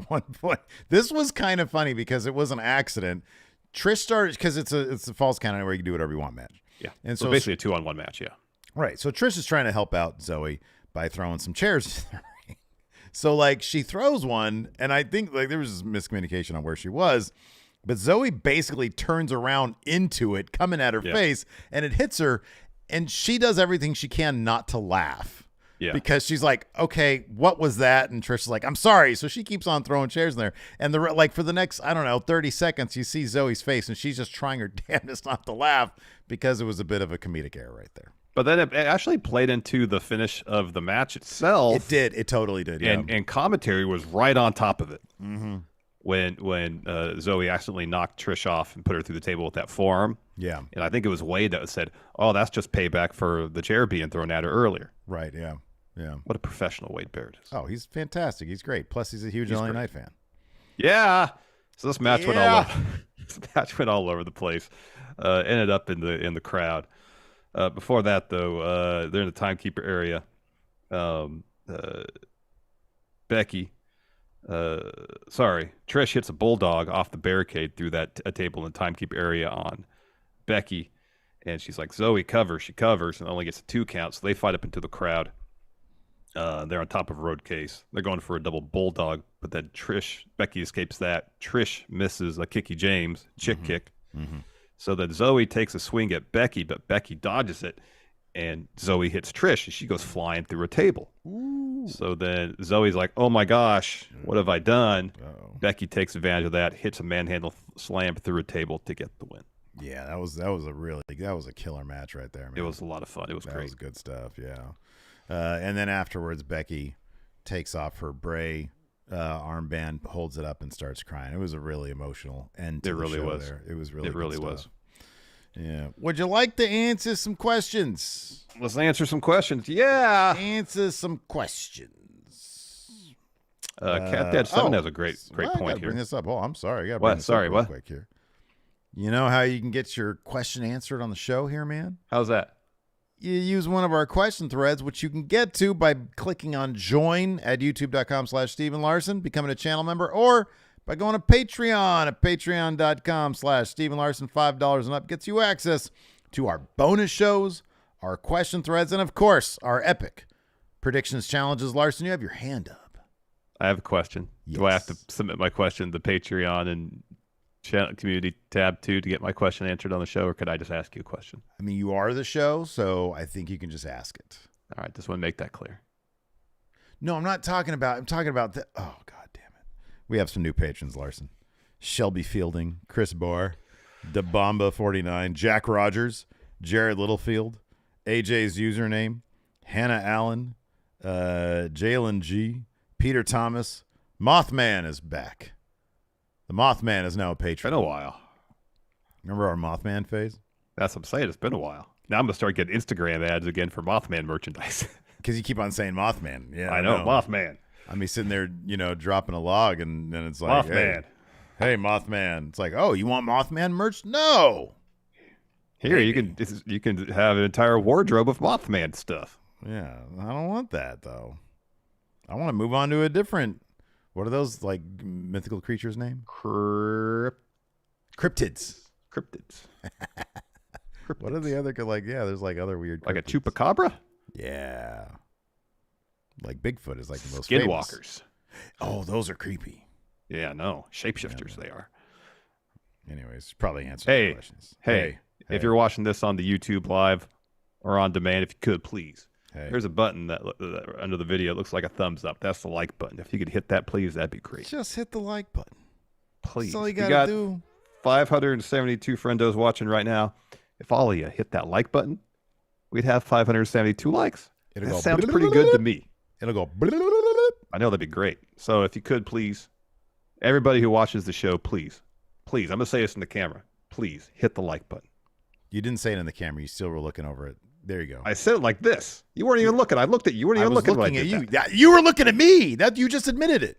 one point. This was kind of funny because it was an accident. Trish started because it's a false count where you can do whatever you want match. Yeah. And so basically a 2-on-1 match, yeah. Right. So Trish is trying to help out Zoe by throwing some chairs in the ring. So like she throws one, and I think like there was miscommunication on where she was, but Zoe basically turns around into it, coming at her face, and it hits her, and she does everything she can not to laugh. Yeah. Because she's like, okay, what was that? And Trish is like, I'm sorry. So she keeps on throwing chairs in there. And for the next, 30 seconds, you see Zoe's face, and she's just trying her damnedest not to laugh because it was a bit of a comedic error right there. But then it actually played into the finish of the match itself. It did. It totally did. Yeah. And commentary was right on top of it. Mm-hmm. When Zoe accidentally knocked Trish off and put her through the table with that forearm. Yeah. And I think it was Wade that said, oh, that's just payback for the chair being thrown at her earlier. Right, yeah. Yeah. What a professional Wade Barrett is. Oh, he's fantastic. He's great. Plus, he's a huge LA Knight fan. Yeah. So this match went all over. This match went all over the place. Ended up in the crowd. Before that, though, they're in the timekeeper area. Trish hits a bulldog off the barricade through that table in the timekeeper area on Becky, and she's like, Zoe covers. She covers and only gets a 2 count. So they fight up into the crowd. They're on top of a road case. They're going for a double bulldog, but then Becky escapes that. Trish misses a Kicky James kick. Mm-hmm. So then Zoe takes a swing at Becky, but Becky dodges it, and Zoe hits Trish, and she goes flying through a table. Ooh. So then Zoe's like, oh my gosh, what have I done? Uh-oh. Becky takes advantage of that, hits a manhandle slam through a table to get the win. Yeah, that was a killer match right there, man. It was a lot of fun. It was great. That was good stuff, yeah. And then afterwards, Becky takes off her Bray armband, holds it up, and starts crying. It was a really emotional end to the show there. It was really It really good was. stuff. Yeah. Would you like to answer some questions? Let's answer some questions. Yeah. Answer some questions. Cat Dad 7 has a great point here. Bring this up. Oh, I'm sorry. I got to bring this up real quick here. You know how you can get your question answered on the show here, man? How's that? You use one of our question threads, which you can get to by clicking on join at youtube.com/Steven Larson, becoming a channel member, or by going to Patreon at patreon.com/Steven Larson. $5 and up gets you access to our bonus shows, our question threads, and of course, our epic predictions challenges. Larson, you have your hand up. I have a question. Yes. Do I have to submit my question to Patreon and channel community tab too to get my question answered on the show, or could I just ask you a question? I mean, you are the show, so I think you can just ask it. All right, just want to make that clear. No, I'm not talking about. I'm talking about the. Oh, God damn it! We have some new patrons, Larson, Shelby Fielding, Chris Barr, DeBomba 49, Jack Rogers, Jared Littlefield, AJ's username, Hannah Allen, Jalen G, Peter Thomas. Mothman is back. The Mothman is now a patron. Been a while. Remember our Mothman phase? That's what I'm saying. It's been a while. Now I'm gonna start getting Instagram ads again for Mothman merchandise. Because you keep on saying Mothman. Yeah, I know. Mothman. I mean, sitting there, dropping a log, and then it's like, Mothman. Hey, Mothman. It's like, oh, you want Mothman merch? No. Here, you can have an entire wardrobe of Mothman stuff. Yeah, I don't want that, though. I want to move on to a different, what are those, like, mythical creatures' name? Cryptids. Cryptids. What are the other, like, yeah, there's, like, other weird cryptids. Like a chupacabra? Yeah. Like Bigfoot is, like, the most famous. Skinwalkers. Oh, those are creepy. Yeah, no. Shapeshifters, they are. Anyways, probably answer the questions. Hey, if you're watching this on the YouTube live or on demand, if you could, please. There's a button that under the video looks like a thumbs up. That's the like button. If you could hit that, please, that'd be great. Just hit the like button. Please. That's all you got to do. 572 friendos watching right now. If all of you hit that like button, we'd have 572 likes. That sounds pretty good to me. It'll go. I know that'd be great. So if you could, please, everybody who watches the show, please, I'm going to say this in the camera. Please hit the like button. You didn't say it in the camera. You still were looking over it. There you go. I said it like this. You weren't even looking. I looked at you. You weren't even looking at you. You were looking at me. That you just admitted it.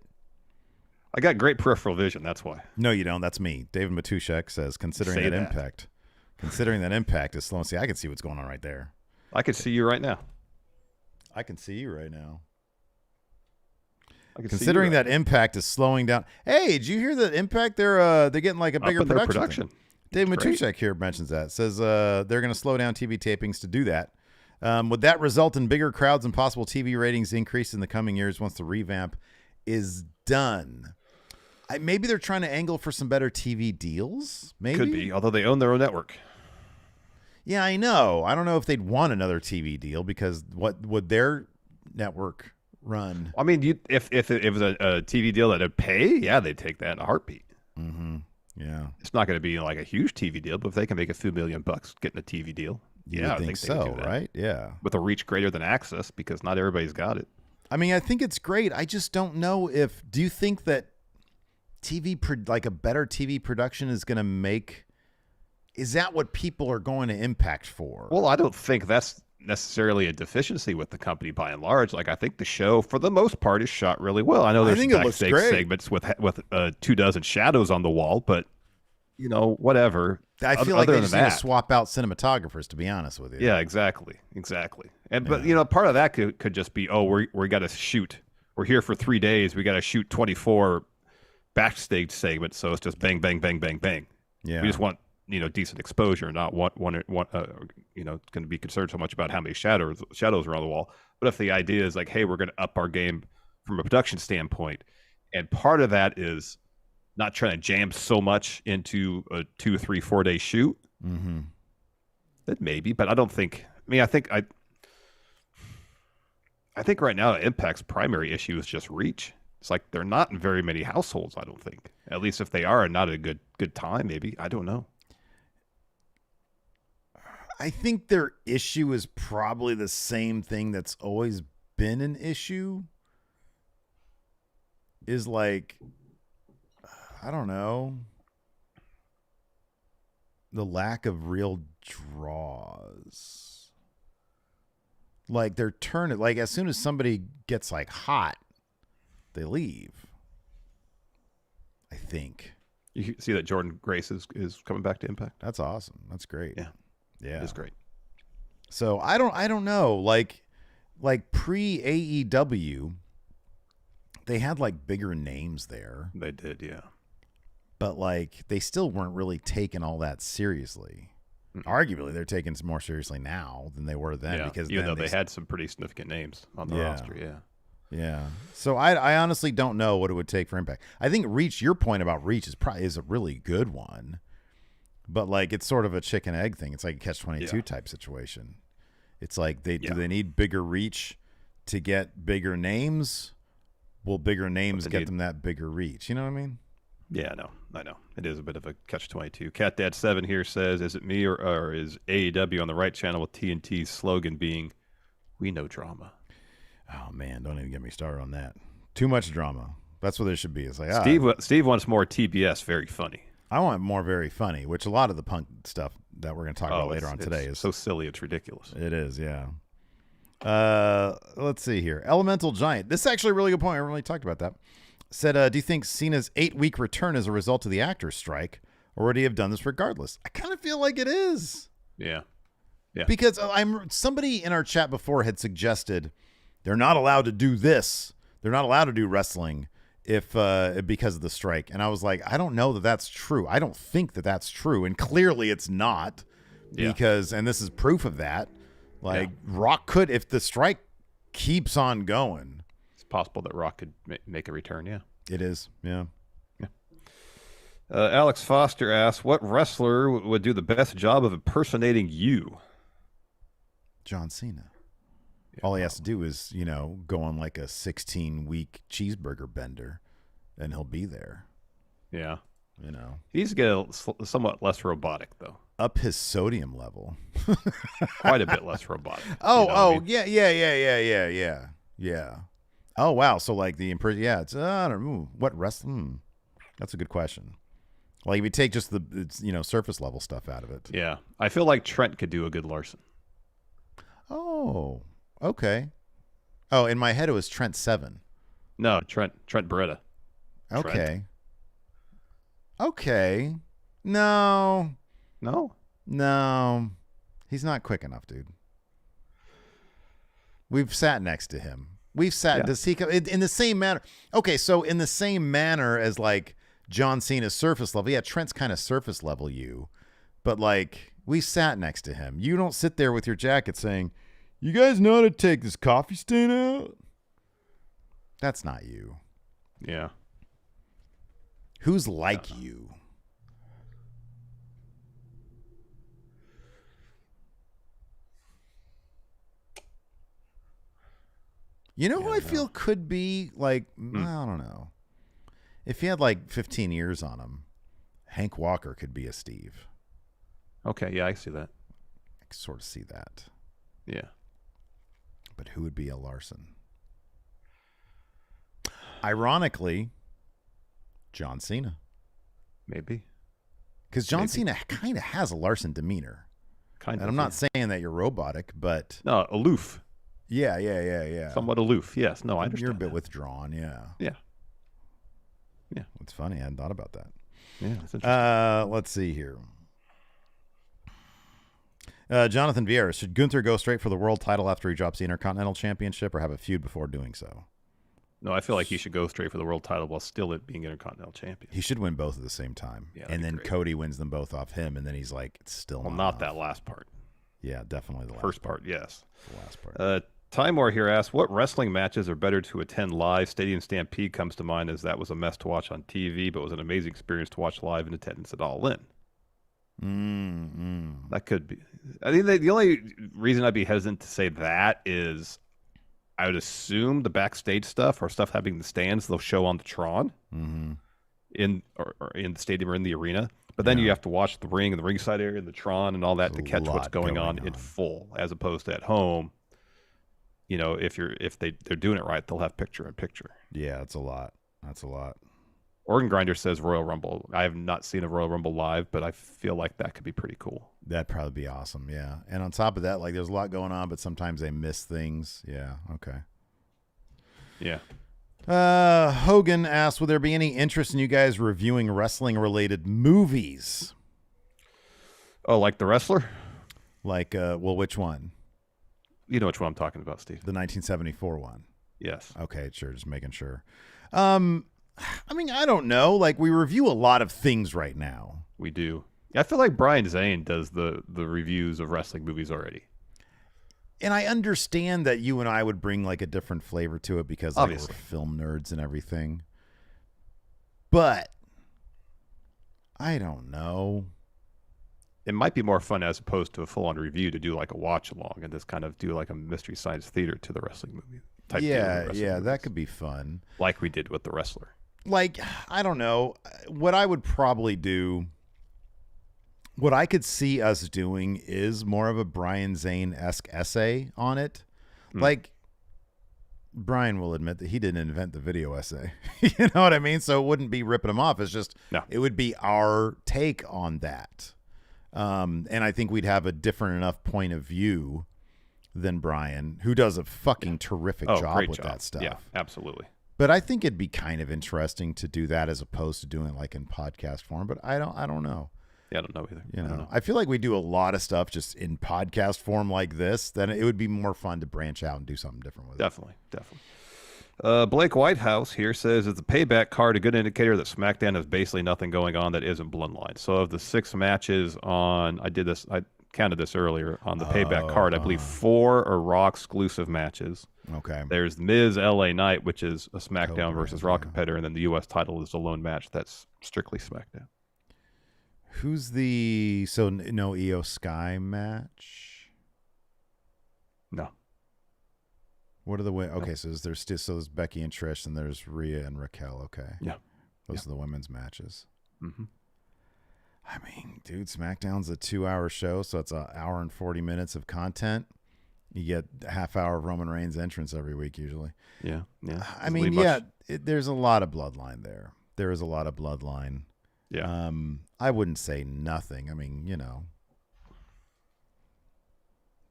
I got great peripheral vision. That's why. No, you don't. That's me. David Matushek says, considering that impact is slow. See, I can see what's going on right there. I can see you right now. I can see you right now. Considering that Impact is slowing down. Hey, did you hear that Impact? They're getting like a bigger production. David Matushek here mentions that. Says they're going to slow down TV tapings to do that. Would that result in bigger crowds and possible TV ratings increase in the coming years once the revamp is done? Maybe they're trying to angle for some better TV deals. Maybe could be, although they own their own network. Yeah, I know. I don't know if they'd want another TV deal because what would their network run? I mean, if it was a TV deal that'd pay, yeah, they'd take that in a heartbeat. Mm-hmm. Yeah, it's not going to be like a huge TV deal, but if they can make a few $1 million getting a TV deal, I think so, right? Yeah, with a reach greater than access, because not everybody's got it. I mean, I think it's great. I just don't know if. Do you think that like a better TV production is going to make? Is that what people are going to Impact for? Well, I don't think that's necessarily a deficiency with the company by and large. Like, I think the show, for the most part, is shot really well. I know there's backstage segments with 24 shadows on the wall, but whatever. I feel like they just need to swap out cinematographers, to be honest with you. Yeah, exactly. And but part of that could just be, we got to shoot. We're here for 3 days. We got to shoot 24 backstage segments, so it's just bang, bang, bang, bang, bang. Yeah, we just want decent exposure, not going to be concerned so much about how many shadows are on the wall. But if the idea is like, hey, we're going to up our game from a production standpoint, and part of that is not trying to jam so much into a 2, 3, 4 day shoot, then maybe. But I don't think. I think right now Impact's primary issue is just reach. It's like they're not in very many households. I don't think. At least if they are, not a good time. Maybe, I don't know. I think their issue is probably the same thing that's always been an issue. Is like, I don't know, the lack of real draws. Like they're turning, like as soon as somebody gets like hot, they leave. I think. You see that Jordan Grace is coming back to Impact. That's awesome. That's great. Yeah, it's great. So I don't know. Like pre AEW, they had like bigger names there. They did, yeah. But like they still weren't really taken all that seriously. Mm-hmm. Arguably, they're taken more seriously now than they were then, because even though they had some pretty significant names on the roster. Yeah. Yeah. So I honestly don't know what it would take for Impact. I think your point about Reach is a really good one, but like it's sort of a chicken egg thing. It's like a catch-22 type situation. It's like do they need bigger reach to get bigger names? Will bigger names get them that bigger reach? You know what I mean? Yeah, I know. It is a bit of a catch-22. CatDad7 here says, is it me or is AEW on the right channel with TNT's slogan being, "We know drama"? Oh, man, don't even get me started on that. Too much drama. That's what there should be. It's like Steve wants more TBS, very funny. I want more very funny, which a lot of the punk stuff that we're going to talk about later on today is so silly, it's ridiculous. It is, yeah. Let's see here. Elemental Giant. This is actually a really good point. I haven't really talked about that. Said, do you think Cena's 8-week return is a result of the actors' strike, or would he have done this regardless? I kind of feel like it is. Yeah. Because somebody in our chat before had suggested they're not allowed to do this. They're not allowed to do wrestling because of the strike. And I was like, I don't know that that's true. I don't think that that's true. And clearly it's not because, and this is proof of that. Like Rock could, if the strike keeps on going. It's possible that Rock could make a return. Yeah, it is. Yeah. Alex Foster asks, what wrestler would do the best job of impersonating you? John Cena. All he has to do is, go on like a 16-week cheeseburger bender, and he'll be there. Yeah. He needs to get somewhat less robotic, though. Up his sodium level. Quite a bit less robotic. Yeah. Oh, wow. So, like, it's, I don't know. What wrestling? That's a good question. Like, if you take just the, surface level stuff out of it. Yeah. I feel like Trent could do a good Larson. Oh, okay. Oh, in my head it was Trent 7. No, Trent Beretta. Okay. Trent. Okay. No. No? He's not quick enough, dude. We've sat next to him. Does he come in the same manner? Okay, so in the same manner as like John Cena's surface level. Yeah, Trent's kind of surface level but like we sat next to him. You don't sit there with your jacket saying, "You guys know how to take this coffee stain out?" That's not you. Yeah. Who's like you? You know who I feel could be like, I don't know. If he had like 15 years on him, Hank Walker could be a Steve. Okay, yeah, I see that. I can sort of see that. Yeah. But who would be a Larson? Ironically, John Cena. Maybe. Because John Cena kind of has a Larson demeanor. And I'm not saying that you're robotic, but... No, aloof. Yeah. Somewhat aloof, yes. No, I understand. You're a bit withdrawn, yeah. Yeah. It's funny. I hadn't thought about that. Yeah, that's interesting. Let's see here. Jonathan Vieira, should Gunther go straight for the world title after he drops the Intercontinental Championship or have a feud before doing so? No, I feel like he should go straight for the world title while still being Intercontinental Champion. He should win both at the same time. Yeah, and then Cody wins them both off him, and then he's like, it's still not that last part. Yeah, definitely the last first part. Yes. The last part. Timor here asks, what wrestling matches are better to attend live? Stadium Stampede comes to mind as that was a mess to watch on TV, but was an amazing experience to watch live in attendance at All In. That could be. I think the only reason I'd be hesitant to say that is I would assume the backstage stuff or stuff happening in the stands they'll show on the Tron in the stadium or in the arena. But then you have to watch the ring and the ringside area and the Tron and all that to catch what's going on in full, as opposed to at home. If they're doing it right, they'll have picture in picture. Yeah, that's a lot. Organ Grinder says Royal Rumble. I have not seen a Royal Rumble live, but I feel like that could be pretty cool. That'd probably be awesome, yeah. And on top of that, like there's a lot going on, but sometimes they miss things. Yeah, okay. Yeah. Hogan asks, will there be any interest in you guys reviewing wrestling-related movies? Oh, like The Wrestler? Like, which one? You know which one I'm talking about, Steve. The 1974 one. Yes. Okay, sure. Just making sure. I mean, I don't know. Like, we review a lot of things right now. We do. I feel like Brian Zane does the reviews of wrestling movies already. And I understand that you and I would bring like a different flavor to it because like, we're Obviously. film nerds and everything. But I don't know. It might be more fun as opposed to a full-on review to do like a watch-along and just kind of do like a Mystery Science Theater to the wrestling movie type deal with wrestling that movies, could be fun. like we did with The Wrestler. Like, I don't know. What I would probably do, what I could see us doing is more of a Brian Zane-esque essay on it. Like, Brian will admit that he didn't invent the video essay. You know what I mean? So it wouldn't be ripping him off. It's just, it would be our take on that. And I think we'd have a different enough point of view than Brian, who does a fucking terrific job with that stuff. Yeah, absolutely. But I think it'd be kind of interesting to do that as opposed to doing it like in podcast form. But I don't know. Yeah, I don't know either. You know, I feel like we do a lot of stuff just in podcast form like this. Then it would be more fun to branch out and do something different with it. Definitely. Blake Whitehouse here says, is the payback card a good indicator that SmackDown has basically nothing going on that isn't Bloodline? So of the 6 matches on, I counted this earlier on the payback card. I believe 4 are Raw exclusive matches. Okay. There's Miz LA Knight, which is a SmackDown versus Raw yeah. competitor, and then the U.S. title is a lone match that's strictly SmackDown. Who's no Io Sky match? No. What are the okay? So there's Becky and Trish, and there's Rhea and Raquel. Okay, Yeah. Those are the women's matches. Mm-hmm. I mean, dude, SmackDown's a 2-hour show, so it's an hour and 40 minutes of content. You get a half hour of Roman Reigns entrance every week, usually. Yeah. I mean, there's a lot of bloodline there. There is a lot of bloodline. Yeah. I wouldn't say nothing. I mean, you know.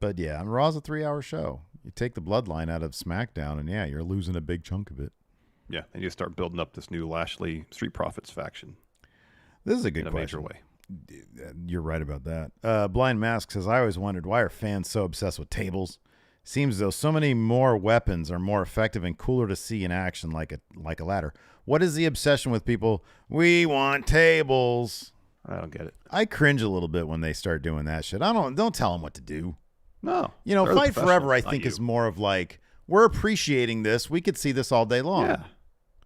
But yeah, Raw's a 3-hour show. You take the bloodline out of SmackDown, and yeah, you're losing a big chunk of it. Yeah, and you start building up this new Lashley Street Profits faction. This is a good in a question. major way. You're right about that. Blind Mask says, I always wondered, why are fans so obsessed with tables? Seems as though so many more weapons are more effective and cooler to see in action, like a ladder. What is the obsession with people? We want tables. I don't get it. I cringe a little bit when they start doing that shit. Don't tell them what to do. No. You know, they're the Fight Forever, I professionals, think, not is you. more of like, we're appreciating this. We could see this all day long.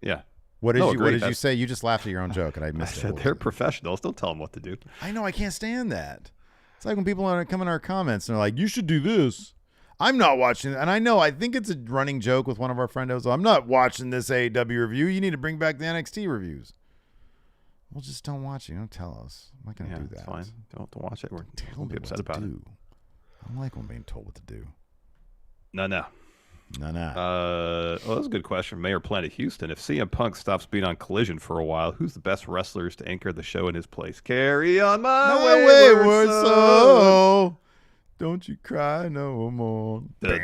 Yeah. What did agreed. you say? You just laughed at your own joke, and I I missed said it. they're professionals. Don't tell them what to do. I know. I can't stand that. It's like when people come in our comments and they're like, you should do this. I'm not watching it. And I think it's a running joke with one of our friendos. I'm not watching this AEW review. You need to bring back the NXT reviews. Well, just don't watch it. Don't tell us. I'm not going to do that. It's fine. Don't watch it. Tell We'll be me upset what to about it. do. I don't like when being told what to do. No. No. That's a good question. Mayor Planet Houston. If CM Punk stops being on Collision for a while, who's the best wrestlers to anchor the show in his place? Carry on my wayward soul. Don't you cry no more. The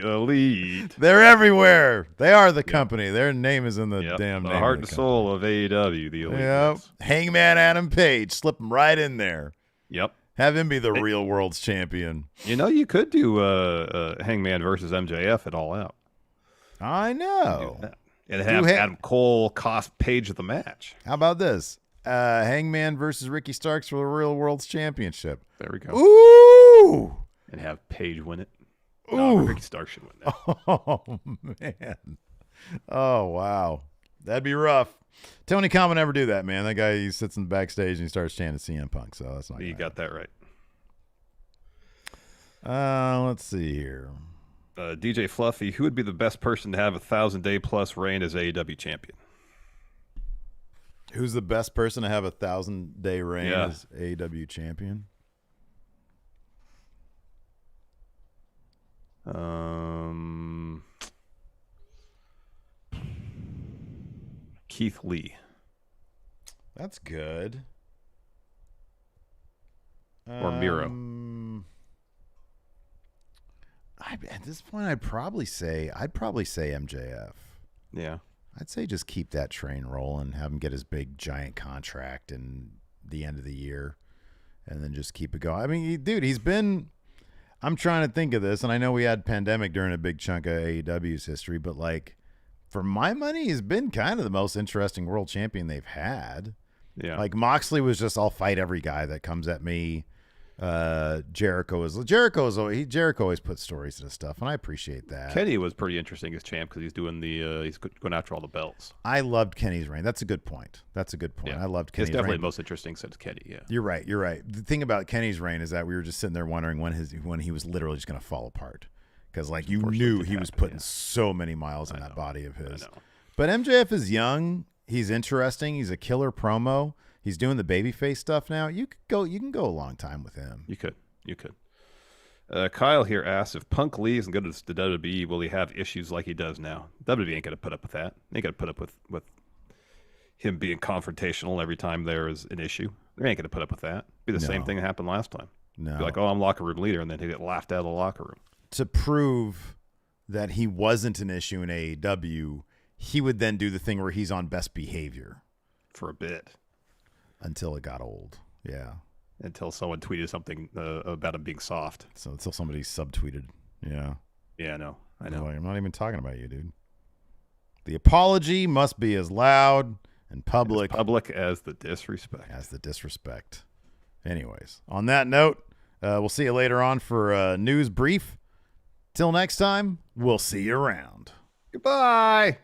Elite. They're everywhere. They are the company. Their name is in the damn the name. heart of and the soul of AEW, the Elite. Yep. Ones. Hangman Adam Page. Slip him right in there. Yep. Have him be the real world's champion. You know, you could do Hangman versus MJF at All Out. I know. And have Adam Cole cost Page the match. How about this? Hangman versus Ricky Starks for the real world's championship. There we go. Ooh. And have Page win it. Ooh. No, Ricky Starks should win that. Oh, man. Oh, wow. That'd be rough. Tony Khan would never do that, man. That guy, he sits in the backstage and he starts chanting CM Punk, so that's not You got that right. Let's see here. DJ Fluffy, who would be the best person to have a 1,000-day plus reign as AEW champion? Who's the best person to have a 1,000-day reign as AEW champion? Keith Lee. That's good. Or Miro. At this point, I'd probably say MJF. Yeah. I'd say just keep that train rolling, have him get his big giant contract in the end of the year, and then just keep it going. I mean, he's been. I'm trying to think of this, and I know we had pandemic during a big chunk of AEW's history, but like, for my money, he's been kind of the most interesting world champion they've had. Yeah. Like Moxley was just, I'll fight every guy that comes at me. Jericho always puts stories into stuff, and I appreciate that. Kenny was pretty interesting as champ because he's doing he's going after all the belts. I loved Kenny's reign. That's a good point. Yeah. I loved Kenny's reign. It's definitely the most interesting since Kenny. Yeah, you're right. The thing about Kenny's reign is that we were just sitting there wondering when he was literally just going to fall apart, because like you knew he was putting so many miles in that body of his. But MJF is young. He's interesting. He's a killer promo. He's doing the babyface stuff now. You can go a long time with him. You could. Kyle here asks, if Punk leaves and goes to WWE, will he have issues like he does now? WWE ain't going to put up with that. They ain't going to put up with him being confrontational every time there is an issue. They ain't going to put up with that. Be the same thing that happened last time. No. Be like, oh, I'm locker room leader, and then he'll get laughed out of the locker room. To prove that he wasn't an issue in AEW, he would then do the thing where he's on best behavior. For a bit. Until it got old. Yeah. Until someone tweeted something about him being soft. So until somebody subtweeted. Yeah. Yeah, I know. Like, I'm not even talking about you, dude. The apology must be as loud and public. As public as the disrespect. Anyways, on that note, we'll see you later on for a news brief. Till next time, we'll see you around. Goodbye.